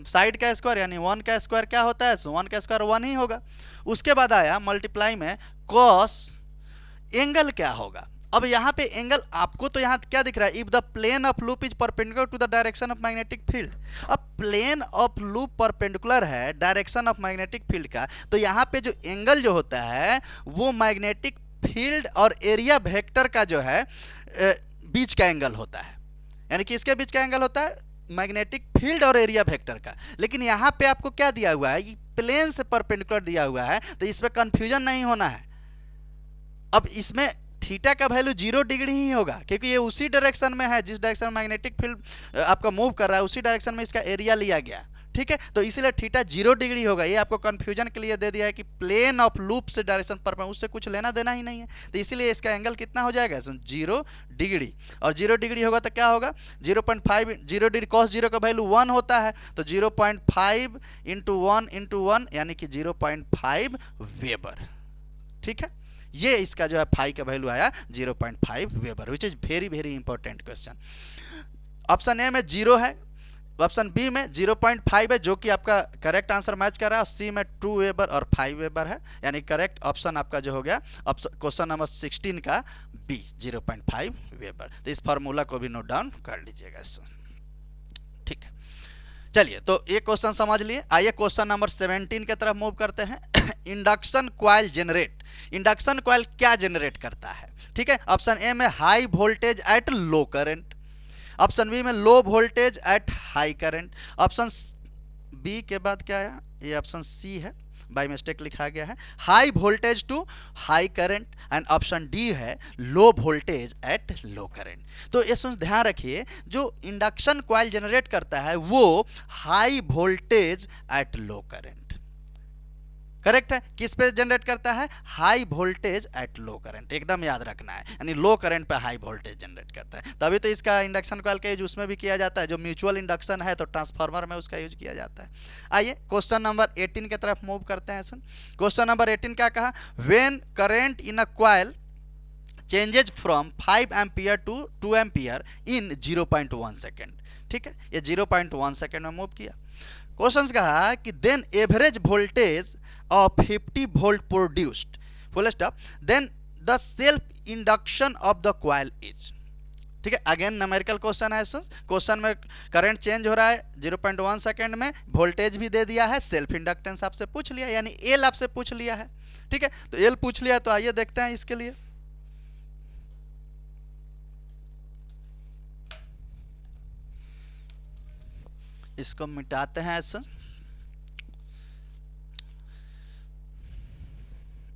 साइड का स्क्वायर यानी 1 का स्क्वायर क्या होता है? 1 का स्क्वायर 1 ही होगा। उसके बाद आया मल्टीप्लाई में कॉस, एंगल क्या होगा? अब यहाँ पे एंगल आपको तो यहाँ क्या दिख रहा है? If the plane of loop is perpendicular to the direction of magnetic field. अब प्लेन ऑफ लूप परपेंडिकुलर है डायरेक्शन ऑफ मैग्नेटिक फील्ड का, तो यहाँ पे जो एंगल जो होता है वो मैग्नेटिक फील्ड और एरिया वेक्टर का जो है बीच का एंगल होता है। यानी कि इसके बीच का एंगल होता है मैग्नेटिक फील्ड और एरिया वेक्टर का। लेकिन यहाँ पे आपको क्या दिया हुआ है? ये प्लेन से परपेंडिकुलर दिया हुआ है, तो इसमें कंफ्यूजन नहीं होना है। अब इसमें थीटा का वैल्यू 0 डिग्री ही होगा, क्योंकि ये उसी डायरेक्शन में है जिस डायरेक्शन मैग्नेटिक फील्ड आपका मूव कर रहा है, उसी डायरेक्शन में इसका एरिया लिया गया। ठीक है, तो इसीलिए थीटा 0 डिग्री होगा। ये आपको कंफ्यूजन के लिए दे दिया है कि प्लेन ऑफ लूप से डायरेक्शन पर, उससे कुछ लेना देना ही नहीं है, तो इसीलिए इसका एंगल कितना हो जाएगा? 0 डिग्री। और 0 डिग्री होगा तो क्या होगा? 0.5, 0 डिग्री कॉस 0 का वैल्यू 1 होता है, तो 0.5 इंटू 1 यानी कि 0.5 वेबर। ठीक है, ये इसका जो है फाई का वैल्यू आया 0.5 weber, which is very very important question. Option A में 0 है, ऑप्शन बी में 0.5 है जो कि आपका करेक्ट आंसर मैच कर रहा है, सी में 2 वेबर और 5 वेबर है, यानी करेक्ट ऑप्शन आपका जो हो गया क्वेश्चन नंबर 16 का बी 0.5 वेबर। तो इस फार्मूला को भी नोट डाउन कर लीजिएगा। ठीक है, चलिए, तो ये क्वेश्चन समझ लिए। आइए क्वेश्चन नंबर 17 की तरफ मूव करते हैं। Induction coil generate, induction coil क्या जनरेट करता है? ठीक है, ऑप्शन ए में high voltage at low current, option B में low voltage at high current, option B के बाद क्या है, ये ऑप्शन सी है, बाई मिस्टेक लिखा गया है, high voltage to high current, and option D है low voltage at low current. तो ये सुन ध्यान रखिए, जो इंडक्शन कॉइल जनरेट करता है वो high voltage at low current, correct है। किस पे जनरेट करता है? High voltage at low current, एकदम याद रखना है, यानी लो करंट पे हाई वोल्टेज जनरेट करता है। तभी तो इसका इंडक्शन कॉइल का यूज उसमें भी किया जाता है, जो म्यूचुअल इंडक्शन है तो ट्रांसफार्मर में उसका यूज किया जाता है। आइए क्वेश्चन नंबर 18 की तरफ मूव करते हैं। सुन, क्वेश्चन नंबर 18 क्या कहा? When current in a coil changes from 5 ampere to 2 ampere in 0.1 second. ठीक है, ये 0.1 सेकेंड में मूव किया। क्वेश्चन कहा कि then average voltage of 50 volt produced, full stop, then the self induction of the coil is. ठीक है, again numerical question है। क्वेश्चन में करंट चेंज हो रहा है 0.1 सेकेंड में, वोल्टेज भी दे दिया है, सेल्फ इंडक्टेंस आपसे पूछ लिया, यानी एल आपसे पूछ लिया है। ठीक है, तो एल पूछ लिया, तो आइए देखते हैं इसके लिए। इसको मिटाते हैं ऐसा।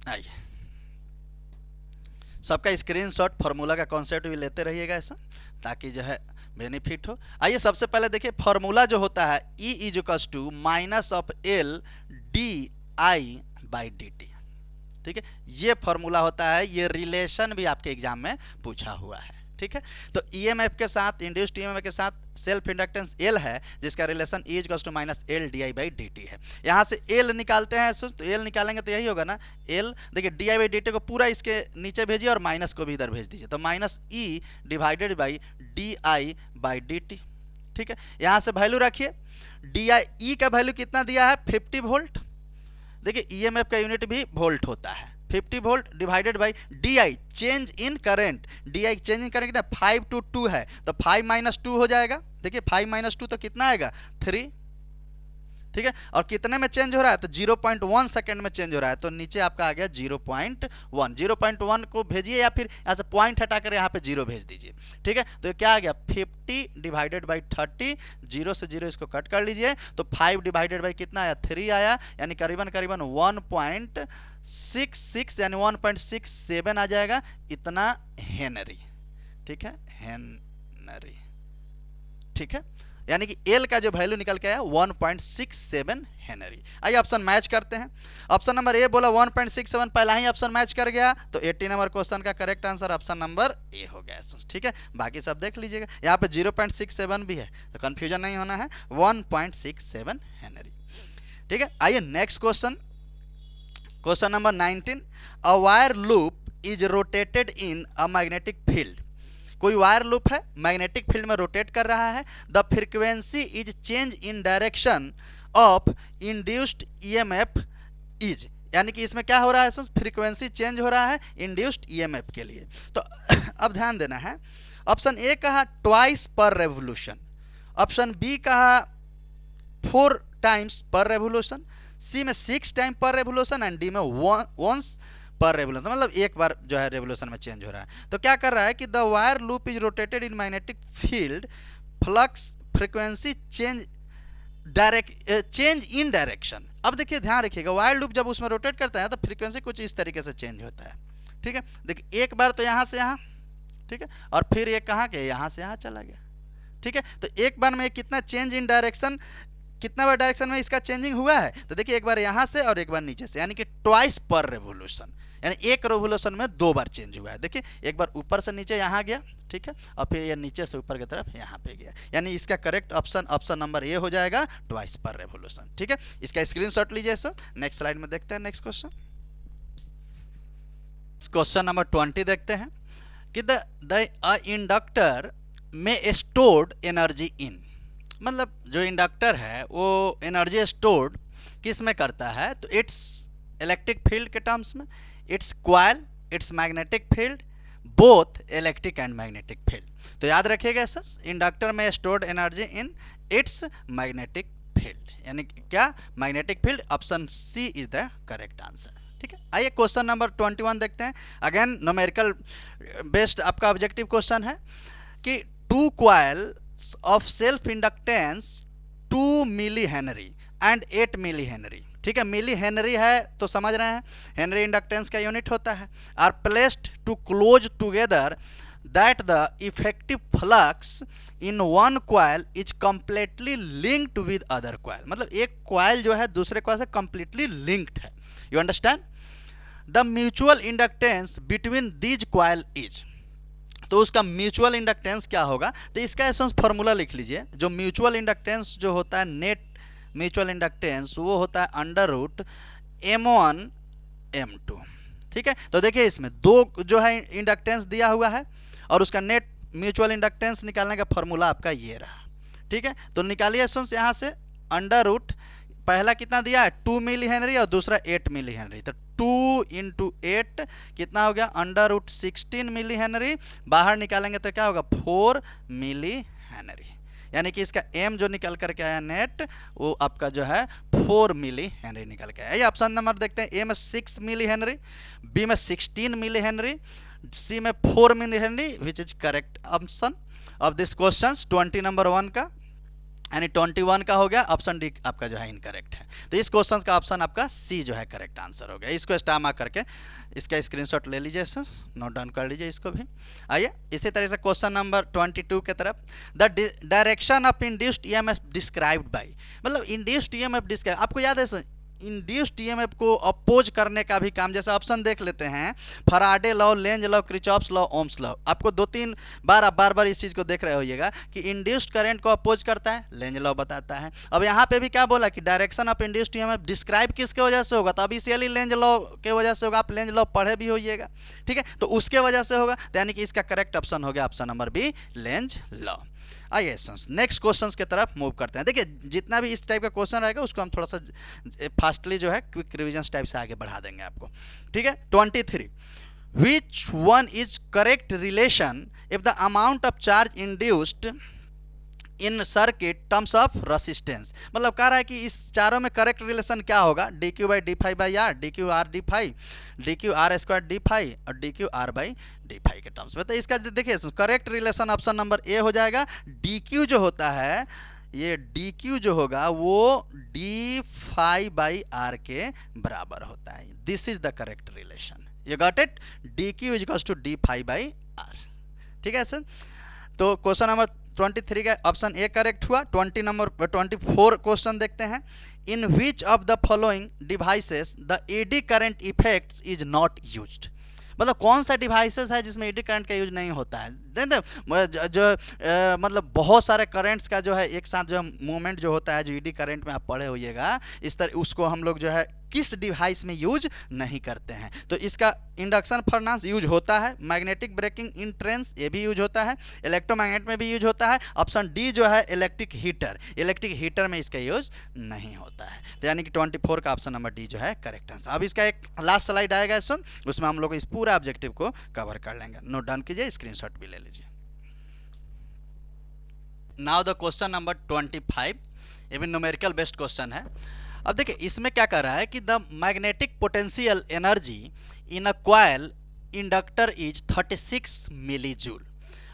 आइए, सबका स्क्रीनशॉट फार्मूला का कॉन्सेप्ट भी लेते रहिएगा ऐसा, ताकि जो है बेनिफिट हो। आइए सबसे पहले देखिए, फार्मूला जो होता है E is equals to minus of L D I by D T. ठीक है, ये फार्मूला होता है, ये रिलेशन भी आपके एग्जाम में पूछा हुआ है। ठीक है, तो ईएमएफ के साथ, इंड्यूस्ड ईएमएफ के साथ सेल्फ इंडक्टेंस एल है, जिसका relation E equals to minus L D I by D t है। यहाँ से एल निकालते हैं, तो एल निकालेंगे तो यही होगा ना, एल देखिए D I by D T को पूरा इसके नीचे भेजिए और माइनस को भी इधर भेज दीजिए, तो minus E divided by D I by D T. ठीक है, यहाँ से वैल्यू रखिए, डी आई ई का वैल्यू कितना दिया है? 50 वोल्ट। देखिए ईएमएफ का यूनिट भी वोल्ट होता है, 50 volt divided by D I change in current, D I change in current कितना? 5 to 2 है, तो 5 माइनस 2 हो जाएगा। देखिए 5 माइनस 2 तो कितना आएगा? 3। ठीक है, और कितने में चेंज हो रहा है? तो 0.1 सेकेंड में चेंज हो रहा है, तो नीचे आपका आ गया 0.1। 0.1 को भेजिए या फिर यहाँ से पॉइंट हटाकर यहाँ पे 0 भेज दीजिए। ठीक है, तो क्या आ गया? 50 डिवाइडेड बाई 30, 0 से 0 इसको कट कर लीजिए, तो 5 डिवाइडेड बाई कितना आया? 3 आया, यानी करीबन 1.66 यानी 1.67 आ जाएगा, इतना हेनरी। ठीक है, हेनरी। ठीक है, यानी कि एल का जो वैल्यू निकल के आया 1.67 हेनरी। आइए ऑप्शन मैच करते हैं। ऑप्शन नंबर ए बोला 1.67, पहला ही ऑप्शन मैच कर गया, तो 80 नंबर क्वेश्चन का correct answer option number A हो गया। ठीक है, बाकी सब देख लीजिएगा, यहाँ पे 0.67 भी है, तो कंफ्यूजन नहीं होना है, 1.67 हेनरी। ठीक है, आइए next question, question number 19, a wire loop is rotated in a magnetic field. कोई वायर लूप है, मैग्नेटिक फील्ड में रोटेट कर रहा है, the frequency is change in direction of induced EMF is, यानी कि इसमें क्या हो रहा है? फ्रीक्वेंसी चेंज हो रहा है इंड्यूस्ड ईएमएफ के लिए। तो अब ध्यान देना है, ऑप्शन ए कहा ट्वाइस पर रेवोल्यूशन, ऑप्शन बी कहा 4 टाइम्स पर रेवोल्यूशन, सी में 6 टाइम पर रेवोल्यूशन, एंड डी में वंस पर रेवोल्यूशन, मतलब एक बार जो है रेवोल्यूशन में चेंज हो रहा है। तो क्या कर रहा है कि the wire loop is rotated in magnetic field, flux frequency change in direction. अब देखिए ध्यान रखिएगा, वायर लूप जब उसमें रोटेट करता है तो फ्रीक्वेंसी कुछ इस तरीके से चेंज होता है। ठीक है, देखिए एक बार तो यहाँ से यहाँ, ठीक है, और फिर ये कहाँ के? यहाँ से यहाँ चला गया। ठीक है, तो एक बार में कितना चेंज इन डायरेक्शन, कितना बार डायरेक्शन में इसका चेंजिंग हुआ है? तो देखिए एक बार यहाँ से और एक बार नीचे से, यानी कि ट्वाइस पर रेवोल्यूशन, यानी एक रेवोल्यूशन में 2 बार चेंज हुआ है। देखिए एक बार ऊपर से नीचे यहाँ गया, ठीक है, और फिर ये नीचे से ऊपर की तरफ यहाँ पे गया, यानी इसका करेक्ट ऑप्शन नंबर ए हो जाएगा, ट्वाइस पर रेवोल्यूशन। ठीक है, इसका स्क्रीनशॉट लीजिए सर। नेक्स्ट स्लाइड में देखते हैं नेक्स्ट क्वेश्चन, क्वेश्चन नंबर 20 देखते हैं कि द इंडक्टर में स्टोर्ड एनर्जी इन, मतलब जो इंडक्टर है वो एनर्जी स्टोर्ड किस में करता है? तो इट्स इलेक्ट्रिक फील्ड के टर्म्स में, its coil, its magnetic field, both electric and magnetic field. तो याद रखिएगा सर, इंडक्टर में stored energy in its magnetic field, यानी क्या, magnetic field. Option C is the correct answer. ठीक है, आइए क्वेश्चन नंबर 21 देखते हैं। अगेन न्यूमेरिकल बेस्ड आपका ऑब्जेक्टिव क्वेश्चन है कि 2 coils of self inductance 2 millihenry and 8 milli henry. ठीक है, मिली हेनरी है तो समझ रहे हैं, हेनरी इंडक्टेंस का यूनिट होता है। Are placed to close together that the effective flux in one coil is completely linked with other coil. मतलब एक कॉइल जो है दूसरे कॉइल से कंप्लीटली लिंक्ड है। You understand? The mutual inductance between these coil is, तो उसका mutual inductance क्या होगा? तो इसका एसेंस फार्मूला लिख लीजिए। जो म्यूचुअल इंडक्टेंस जो होता है, नेट म्यूचुअल इंडक्टेंस, वो होता है अंडर रूट M1 M2। ठीक है, तो देखिए इसमें 2 जो है इंडक्टेंस दिया हुआ है और उसका नेट म्यूचुअल इंडक्टेंस निकालने का फार्मूला आपका ये रहा। ठीक है, तो निकालिए एसेंस यहाँ से, अंडर रूट पहला कितना दिया है 2 मिली हेनरी और दूसरा 8 मिली हेनरी, तो 2 × 8 कितना हो गया, अंडर रूट 16 मिली हेनरी। बाहर निकालेंगे तो क्या होगा, 4 मिली हेनरी, यानी कि इसका m जो निकल करके आया नेट, वो आपका जो है 4 मिली हेनरी निकल के आया। ये ऑप्शन नंबर देखते हैं, ए में 6 मिली हेनरी, बी में 16 मिली हेनरी, सी में 4 millihenry, which is correct option of this question 20 number 1 का, यानी 21 का हो गया। ऑप्शन डी आपका जो है इनकरेक्ट है। तो इस क्वेश्चन का ऑप्शन आपका सी जो है करेक्ट आंसर हो गया। इसको स्टार मार्क करके इसका स्क्रीनशॉट ले लीजिए, नोट डाउन कर लीजिए इसको भी। आइए इसी तरह से क्वेश्चन नंबर 22 के तरफ, the direction of induced EMF described bye, मतलब इंड्यूस्ड ईएमएफ डिस्क्राइब, आपको याद है सर, इंड्यूस्ड ईएमएफ को अपोज करने का भी काम, जैसे ऑप्शन देख लेते हैं, Faraday law, Lenz law, Kirchhoff's law, Ohm's law. आपको 2-3 बार आप बार इस चीज़ को देख रहे होइएगा कि इंड्यूस्ड करंट को अपोज करता है, लेंज लॉ बताता है। अब यहाँ पे भी क्या बोला कि direction of induced EMF describe किसके वजह से होगा, तो अब इसीलिए लेंज लॉ के वजह से होगा। आप लेंज लॉ पढ़े भी होइएगा, ठीक है, तो उसके वजह से होगा, तो यानी कि इसका करेक्ट ऑप्शन हो गया option number B, Lenz law. आइए नेक्स्ट क्वेश्चंस की तरफ मूव करते हैं। देखिए जितना भी इस टाइप का क्वेश्चन रहेगा उसको हम थोड़ा सा फास्टली जो है क्विक रिवीजन टाइप से आगे बढ़ा देंगे आपको। ठीक है, 23, which one is correct relation if the amount of charge induced in circuit terms of resistance. मतलब कह रहा है कि इस चारों में करेक्ट रिलेशन क्या होगा, d q by d phi by r, d q r d phi, d q r square d phi और d q r by d phi के टर्म्स में। तो इसका देखिए correct relation option number A हो जाएगा। डी क्यू जो होता है, ये डी क्यू जो होगा वो डी फाई बाई आर के बराबर होता है। This is the correct relation, you got it, d Q is equals to d phi by R. ठीक है सर, तो क्वेश्चन नंबर 23 का ऑप्शन ए करेक्ट हुआ। 24 क्वेश्चन देखते हैं, in which of the following devices the eddy current effects is not used. मतलब कौन सा डिवाइसेस है जिसमें एडी करंट का यूज नहीं होता है। मतलब बहुत सारे करंट्स का जो है एक साथ जो मूवमेंट जो होता है, जो एडी करंट में आप पढ़े होइएगा, इस तरह उसको हम लोग जो है किस डिवाइस में यूज नहीं करते हैं। तो इसका इंडक्शन फर्नास यूज होता है, मैग्नेटिक ब्रेकिंग इन ट्रेंस ये भी यूज होता है, इलेक्ट्रोमैग्नेट में भी यूज होता है। ऑप्शन डी जो है इलेक्ट्रिक हीटर, इलेक्ट्रिक हीटर में इसका यूज नहीं होता है। तो यानी कि 24 का ऑप्शन नंबर डी जो है करेक्ट आंसर। अब इसका एक लास्ट स्लाइड आएगा सुन, उसमें हम लोग इस पूरा ऑब्जेक्टिव को कवर कर लेंगे। नोट डाउन कीजिए, स्क्रीनशॉट भी ले लीजिए। Now the question number 25 even numerical based question है। अब देखिए इसमें क्या कर रहा है कि the magnetic potential energy in a coil inductor is 36 millijoule.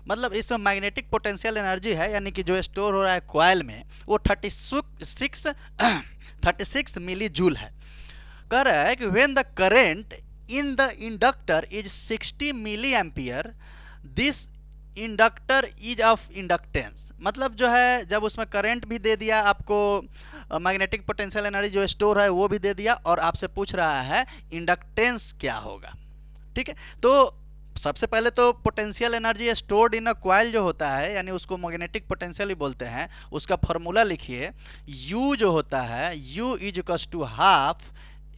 मतलब इसमें मैग्नेटिक पोटेंशियल एनर्जी है, यानी कि जो स्टोर हो रहा है कॉइल में, वो 36 मिली जूल है। कह रहा है कि when the current in the inductor is 60 milliampere, this inductor is of inductance. मतलब जो है जब उसमें करंट भी दे दिया आपको, मैग्नेटिक पोटेंशियल एनर्जी जो स्टोर है वो भी दे दिया, और आपसे पूछ रहा है इंडक्टेंस क्या होगा। ठीक है, तो सबसे पहले तो potential energy stored in a coil जो होता है, यानी उसको मैग्नेटिक पोटेंशियल ही बोलते हैं, उसका फॉर्मूला लिखिए। U जो होता है, U is equals to half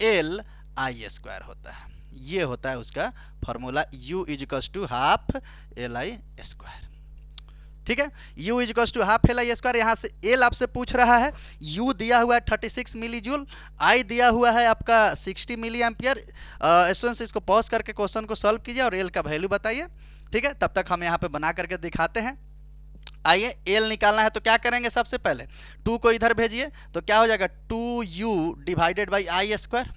L I square होता है। ये होता है उसका formula, U is equals to half L I square. ठीक है। U is equal to half L I square, यहाँ से एल आपसे पूछ रहा है, U दिया हुआ है 36 मिली जूल, I दिया हुआ है आपका 60 मिली एम्पियर। स्टूडेंट्स इसको पॉज करके क्वेश्चन को सॉल्व कीजिए और एल का वैल्यू बताइए, ठीक है। तब तक हम यहाँ पे बना करके दिखाते हैं। आइए एल निकालना है तो क्या करेंगे, सबसे पहले 2 को इधर भेजिए तो क्या हो जाएगा 2U divided by I square,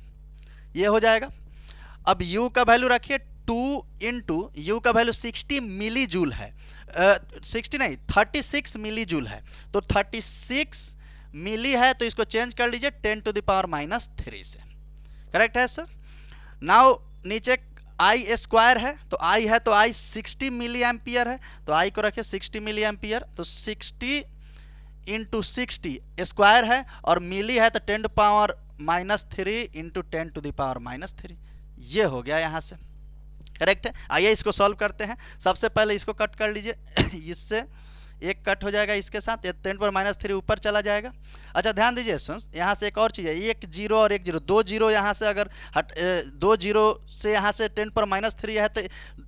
ये हो जाएगा। अब U का वैल्यू रखिए 2 इंटू यू का वैल्यू 60 मिली जूल है, 60 नहीं 36 मिली जूल है, तो 36 मिली है तो इसको चेंज कर लीजिए 10 टू द पावर -3 से, करेक्ट है सर। नाउ नीचे आई स्क्वायर है तो आई है तो आई 60 मिली एम्पियर है, तो आई को रखिए 60 मिली एम्पियर, तो 60 इंटू 60 स्क्वायर है और मिली है तो 10 to power -3 into 10 to the power -3, ये हो गया यहाँ से, करेक्ट है। आइए इसको सॉल्व करते हैं। सबसे पहले इसको कट कर लीजिए इससे एक कट हो जाएगा, इसके साथ 10 पर -3 ऊपर चला जाएगा। अच्छा ध्यान दीजिए स्टूडेंट्स, यहाँ से एक और चीज़ है, एक जीरो और एक जीरो, 2 जीरो यहाँ से अगर 2 जीरो से यहाँ से 10 पर -3 है तो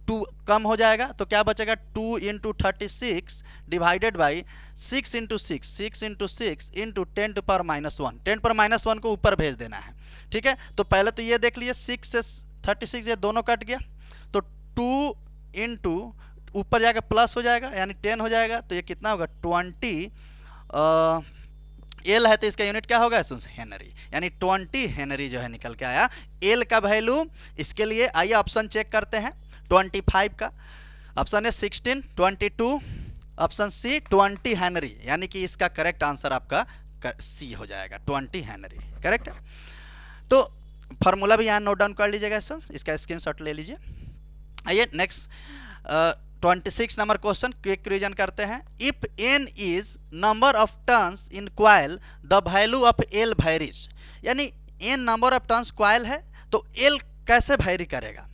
2 कम हो जाएगा, तो क्या बचेगा 2 into 36 divided by 6 into 6, 6 into 6 into 10 to power -1, 10 पर -1 को ऊपर भेज देना है, ठीक है। तो पहले तो ये देख लीजिए 6 से 36 ये दोनों कट गया, तो 2 इंटू ऊपर जाएगा प्लस हो जाएगा यानी 10 हो जाएगा, तो ये कितना होगा 20 एल है तो इसका यूनिट क्या होगा हेनरी, यानी 20 हेनरी जो है निकल के आया। एल का वैल्यू इसके लिए आइए ऑप्शन चेक करते हैं, 25 का ऑप्शन है 16, 22, ऑप्शन सी 20 हेनरी, यानी कि इसका करेक्ट आंसर आपका सी हो जाएगा 20 हेनरी, करेक्ट है। तो फार्मूला भी यहाँ नोट डाउन कर लीजिएगा सर, इसका स्क्रीनशॉट ले लीजिए। आइए next 26 number question quick revision करते हैं। If n is number of turns in coil the value of l varies, यानी n number of turns coil है तो l कैसे वेरी करेगा,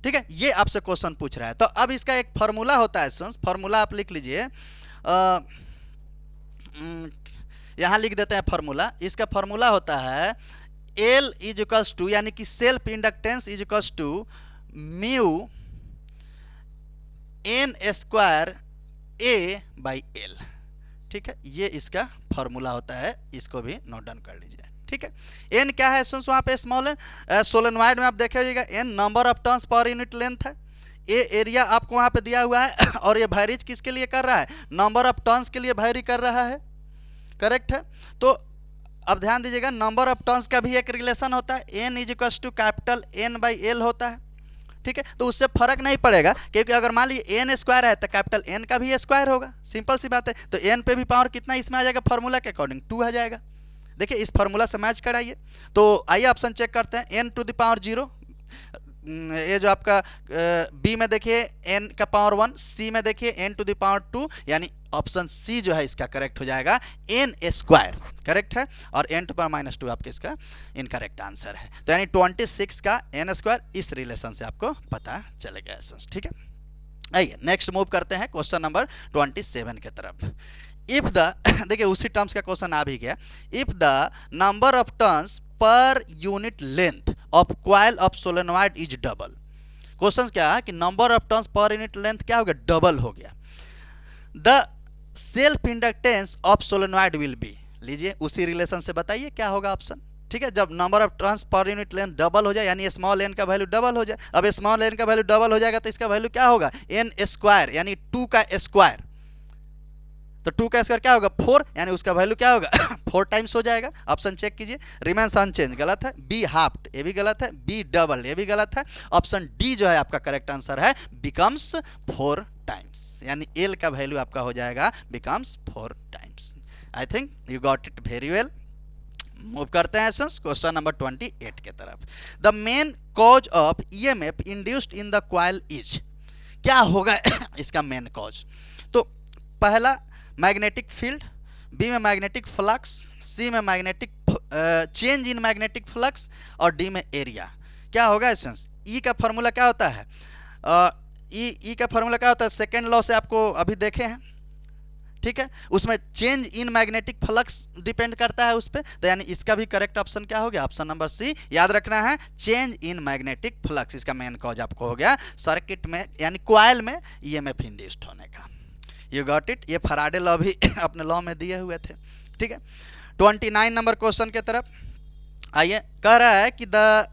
ठीक है, ये आपसे क्वेश्चन पूछ रहा है। तो अब इसका एक फार्मूला होता है सर, फार्मूला आप लिख लीजिए, यहाँ लिख देते हैं फार्मूला। इसका फार्मूला होता है L इज इक्वल्स टू, यानी कि self inductance is equals to mu n square a by L, ठीक है, ये इसका फार्मूला होता है, इसको भी नोट डाउन कर लीजिए, ठीक है। n क्या है सुन वहाँ पे स्मॉल एन, सोलेनॉइड में आप देखिएगा n number of turns per unit length है, ए एरिया आपको वहाँ पे दिया हुआ है और ये वैरीज किसके लिए कर रहा है, नंबर ऑफ टर्न्स के लिए वैरी कर रहा है, करेक्ट है। तो अब ध्यान दीजिएगा नंबर ऑफ टर्न्स का भी एक रिलेशन होता है, n is equal to capital N by L होता है, ठीक है। तो उससे फर्क नहीं पड़ेगा, क्योंकि अगर मान लीजिए n स्क्वायर है तो कैपिटल N का भी स्क्वायर होगा, सिंपल सी बात है। तो n पे भी पावर कितना इसमें आ जाएगा, फार्मूला के अकॉर्डिंग 2 आ जाएगा। देखिए इस फार्मूला से मैच कराइए, तो आइए ऑप्शन चेक करते हैं। n टू द पावर 0, ये जो आपका बी में देखिए n का पावर 1, सी में देखिए n टू द पावर 2, यानी ऑप्शन सी जो है इसका करेक्ट हो जाएगा n स्क्वायर, करेक्ट है, और n टू पावर -2 आपके इसका इनकरेक्ट आंसर है। तो यानी 26 का n स्क्वायर इस रिलेशन से आपको पता चलेगा, ठीक है। आइए नेक्स्ट मूव करते हैं क्वेश्चन नंबर 27 के तरफ। इफ द देखिए उसी टर्म्स का क्वेश्चन आ भी गया। If the number of turns per unit length of coil of solenoid is double, question क्या है कि number of turns per unit length क्या हो गया, डबल हो गया। The self inductance of solenoid will be, लीजिए उसी रिलेशन से बताइए क्या होगा ऑप्शन, ठीक है। जब number of turns per unit length double हो जाए, यानी स्मॉल n का वैल्यू डबल हो जाए, अब स्मॉल n का वैल्यू डबल हो जाएगा तो इसका वैल्यू क्या होगा, n स्क्वायर, यानी 2 का स्क्वायर, तो 2 का स्क्वायर क्या होगा 4, यानी उसका वैल्यू क्या होगा 4 टाइम्स हो जाएगा। ऑप्शन चेक कीजिए, रिमेन्स अनचेंज गलत है, बी हाफ्ड ये भी गलत है, बी डबल ये भी गलत है, ऑप्शन डी जो है आपका करेक्ट आंसर है बिकम्स 4 टाइम्स, यानी एल का वैल्यू आपका हो जाएगा becomes 4 times. I think you got it very well. Move करते हैं क्वेश्चन नंबर 28 के तरफ। The main cause of EMF induced in the coil is, क्या होगा इसका मेन कॉज। तो पहला मैग्नेटिक फील्ड, बी में मैग्नेटिक फ्लक्स, सी में magnetic change in magnetic flux और डी में एरिया। क्या होगा एसेंस, ई का फार्मूला क्या होता है, ई का फार्मूला क्या होता है, सेकेंड लॉ से आपको अभी देखे हैं, ठीक है, उसमें change in magnetic flux depend करता है उस पर, तो यानी इसका भी करेक्ट ऑप्शन क्या हो गया, ऑप्शन नंबर सी। याद रखना है चेंज इन मैग्नेटिक फ्लक्स इसका मेन कॉज आपको हो गया सर्किट में, यानी कॉइल में ईएमएफ इंड्यूस्ड होने का। You got it. ये फराडे लॉ भी अपने लॉ में दिए हुए थे, ठीक है। 29 नंबर क्वेश्चन के तरफ आइए। कह रहा है कि the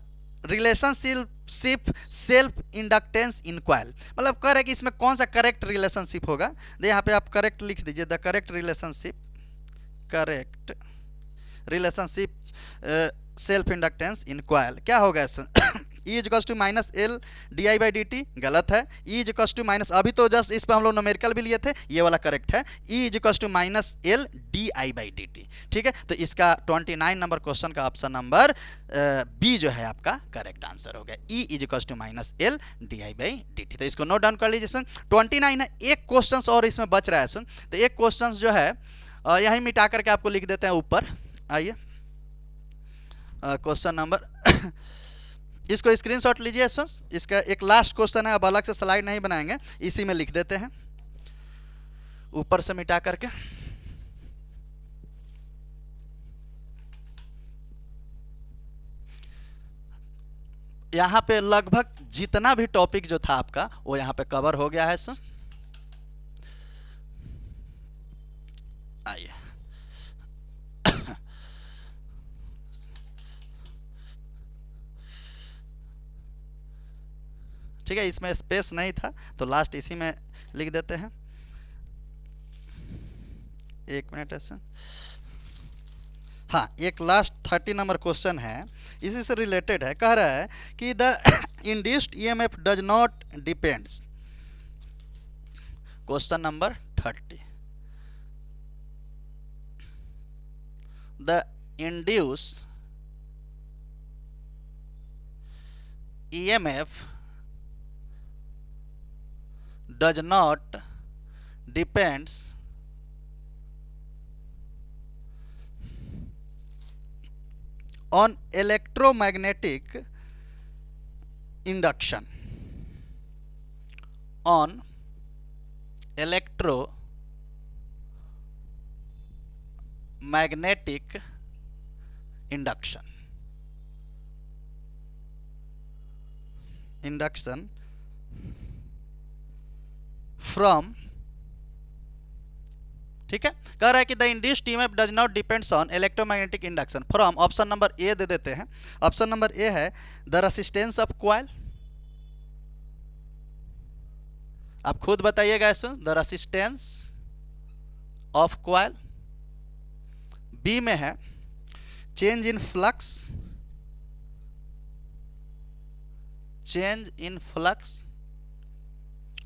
relationship self inductance in coil, मतलब कह रहा है कि इसमें कौन सा करेक्ट रिलेशनशिप होगा। तो यहाँ पे आप करेक्ट लिख दीजिए, the correct relationship self inductance in coil क्या होगा। E is equals to minus L D I by D t, गलत है। E is equals to minus, अभी तो जस्ट इस पर हम लोग न्यूमेरिकल भी लिए थे, ये वाला करेक्ट है। E is equals to minus L D I by D T, ठीक है। तो इसका 29 नंबर क्वेश्चन का ऑप्शन नंबर बी जो है आपका करेक्ट आंसर हो गया। E is equals to minus L D I by D T. तो इसको नोट डाउन कर लीजिए सुन। 29 है, एक क्वेश्चन और इसमें बच रहा है सुन। तो एक क्वेश्चन जो है यहीं मिटा करके आपको लिख देते हैं ऊपर। आइए क्वेश्चन नंबर इसको स्क्रीनशॉट लीजिए सर। इसका एक लास्ट क्वेश्चन है, अब अलग से स्लाइड नहीं बनाएंगे, इसी में लिख देते हैं ऊपर से मिटा करके। यहाँ पे लगभग जितना भी टॉपिक जो था आपका वो यहाँ पे कवर हो गया है सर। आइए ठीक है, इसमें स्पेस नहीं था तो लास्ट इसी में लिख देते हैं। एक मिनट ऐसे, हाँ एक लास्ट 30 नंबर क्वेश्चन है, इसी से रिलेटेड है। कह रहा है कि the induced EMF does not depends, question number 30, the induced EMF does not depends on electromagnetic induction, on electromagnetic induction from, ठीक है। कह रहा है कि the induced EMF does not depends on electromagnetic induction from, option number A दे देते हैं। Option number ए है द रेसिस्टेंस ऑफ कॉइल, आप खुद बताइएगा ऐसे, the resistance of coil. B में है change in flux,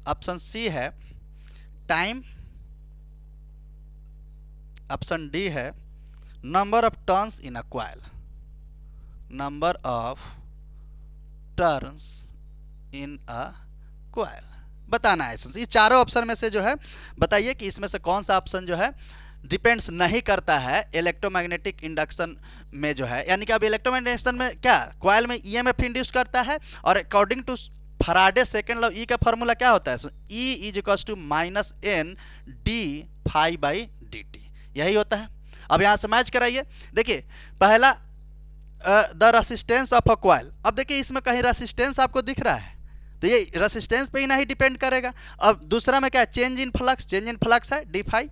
option C है टाइम, ऑप्शन डी है number of turns in a coil, number of turns in a coil बताना है। ये चारों ऑप्शन में से जो है बताइए कि इसमें से कौन सा ऑप्शन जो है डिपेंड्स नहीं करता है इलेक्ट्रोमैग्नेटिक इंडक्शन में जो है, यानी कि अब इलेक्ट्रोमैग्नेटिक इंडक्शन में क्या कॉइल में ईएमएफ इंड्यूस करता है, और according to Faraday second law E का फॉर्मूला क्या होता है, E is equals to minus N d phi by D t, यही होता है। अब यहाँ से मैच कराइए, देखिए पहला the resistance of a coil, अब देखिए इसमें कहीं रेसिस्टेंस आपको दिख रहा है तो ये रेसिस्टेंस पे ही नहीं डिपेंड करेगा। अब दूसरा में क्या है, चेंज इन फ्लक्स है d phi,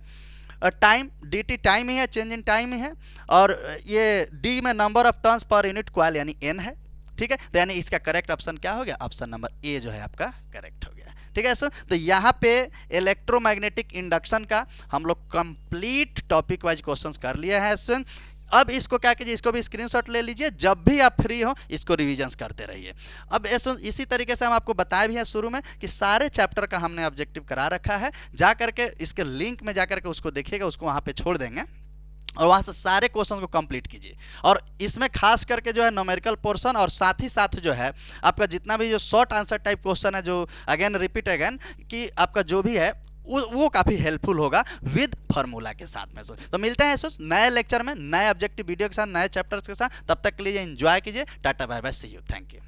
time d t time ही है, चेंज इन टाइम ही है, और ये डी में number of turns per unit coil यानी एन है, ठीक है। तो यानी इसका करेक्ट ऑप्शन क्या हो गया, ऑप्शन नंबर ए जो है आपका करेक्ट हो गया, ठीक है सर। तो यहाँ पे इलेक्ट्रोमैग्नेटिक इंडक्शन का हम लोग कंप्लीट टॉपिक वाइज क्वेश्चंस कर लिए हैं सर। अब इसको क्या कीजिए, इसको भी स्क्रीनशॉट ले लीजिए, जब भी आप फ्री हो इसको रिवीजन्स करते रहिए। अब इसी तरीके से हम आपको बताए भी हैं शुरू में कि सारे चैप्टर का हमने ऑब्जेक्टिव करा रखा है, जा करके इसके लिंक में जा करके उसको देखिएगा, उसको वहाँ पे छोड़ देंगे और वहाँ से सारे क्वेश्चन को कंप्लीट कीजिए। और इसमें खास करके जो है न्यूमेरिकल पोर्शन और साथ ही साथ जो है आपका जितना भी जो शॉर्ट आंसर टाइप क्वेश्चन है, जो अगेन रिपीट अगेन कि आपका जो भी है वो काफ़ी हेल्पफुल होगा विद फार्मूला के साथ में। तो मिलते हैं नए लेक्चर में नए ऑब्जेक्टिव वीडियो के साथ, नए चैप्टर्स के साथ। तब तक के लिए एंजॉय कीजिए। Tata bye bye, see you, thank you.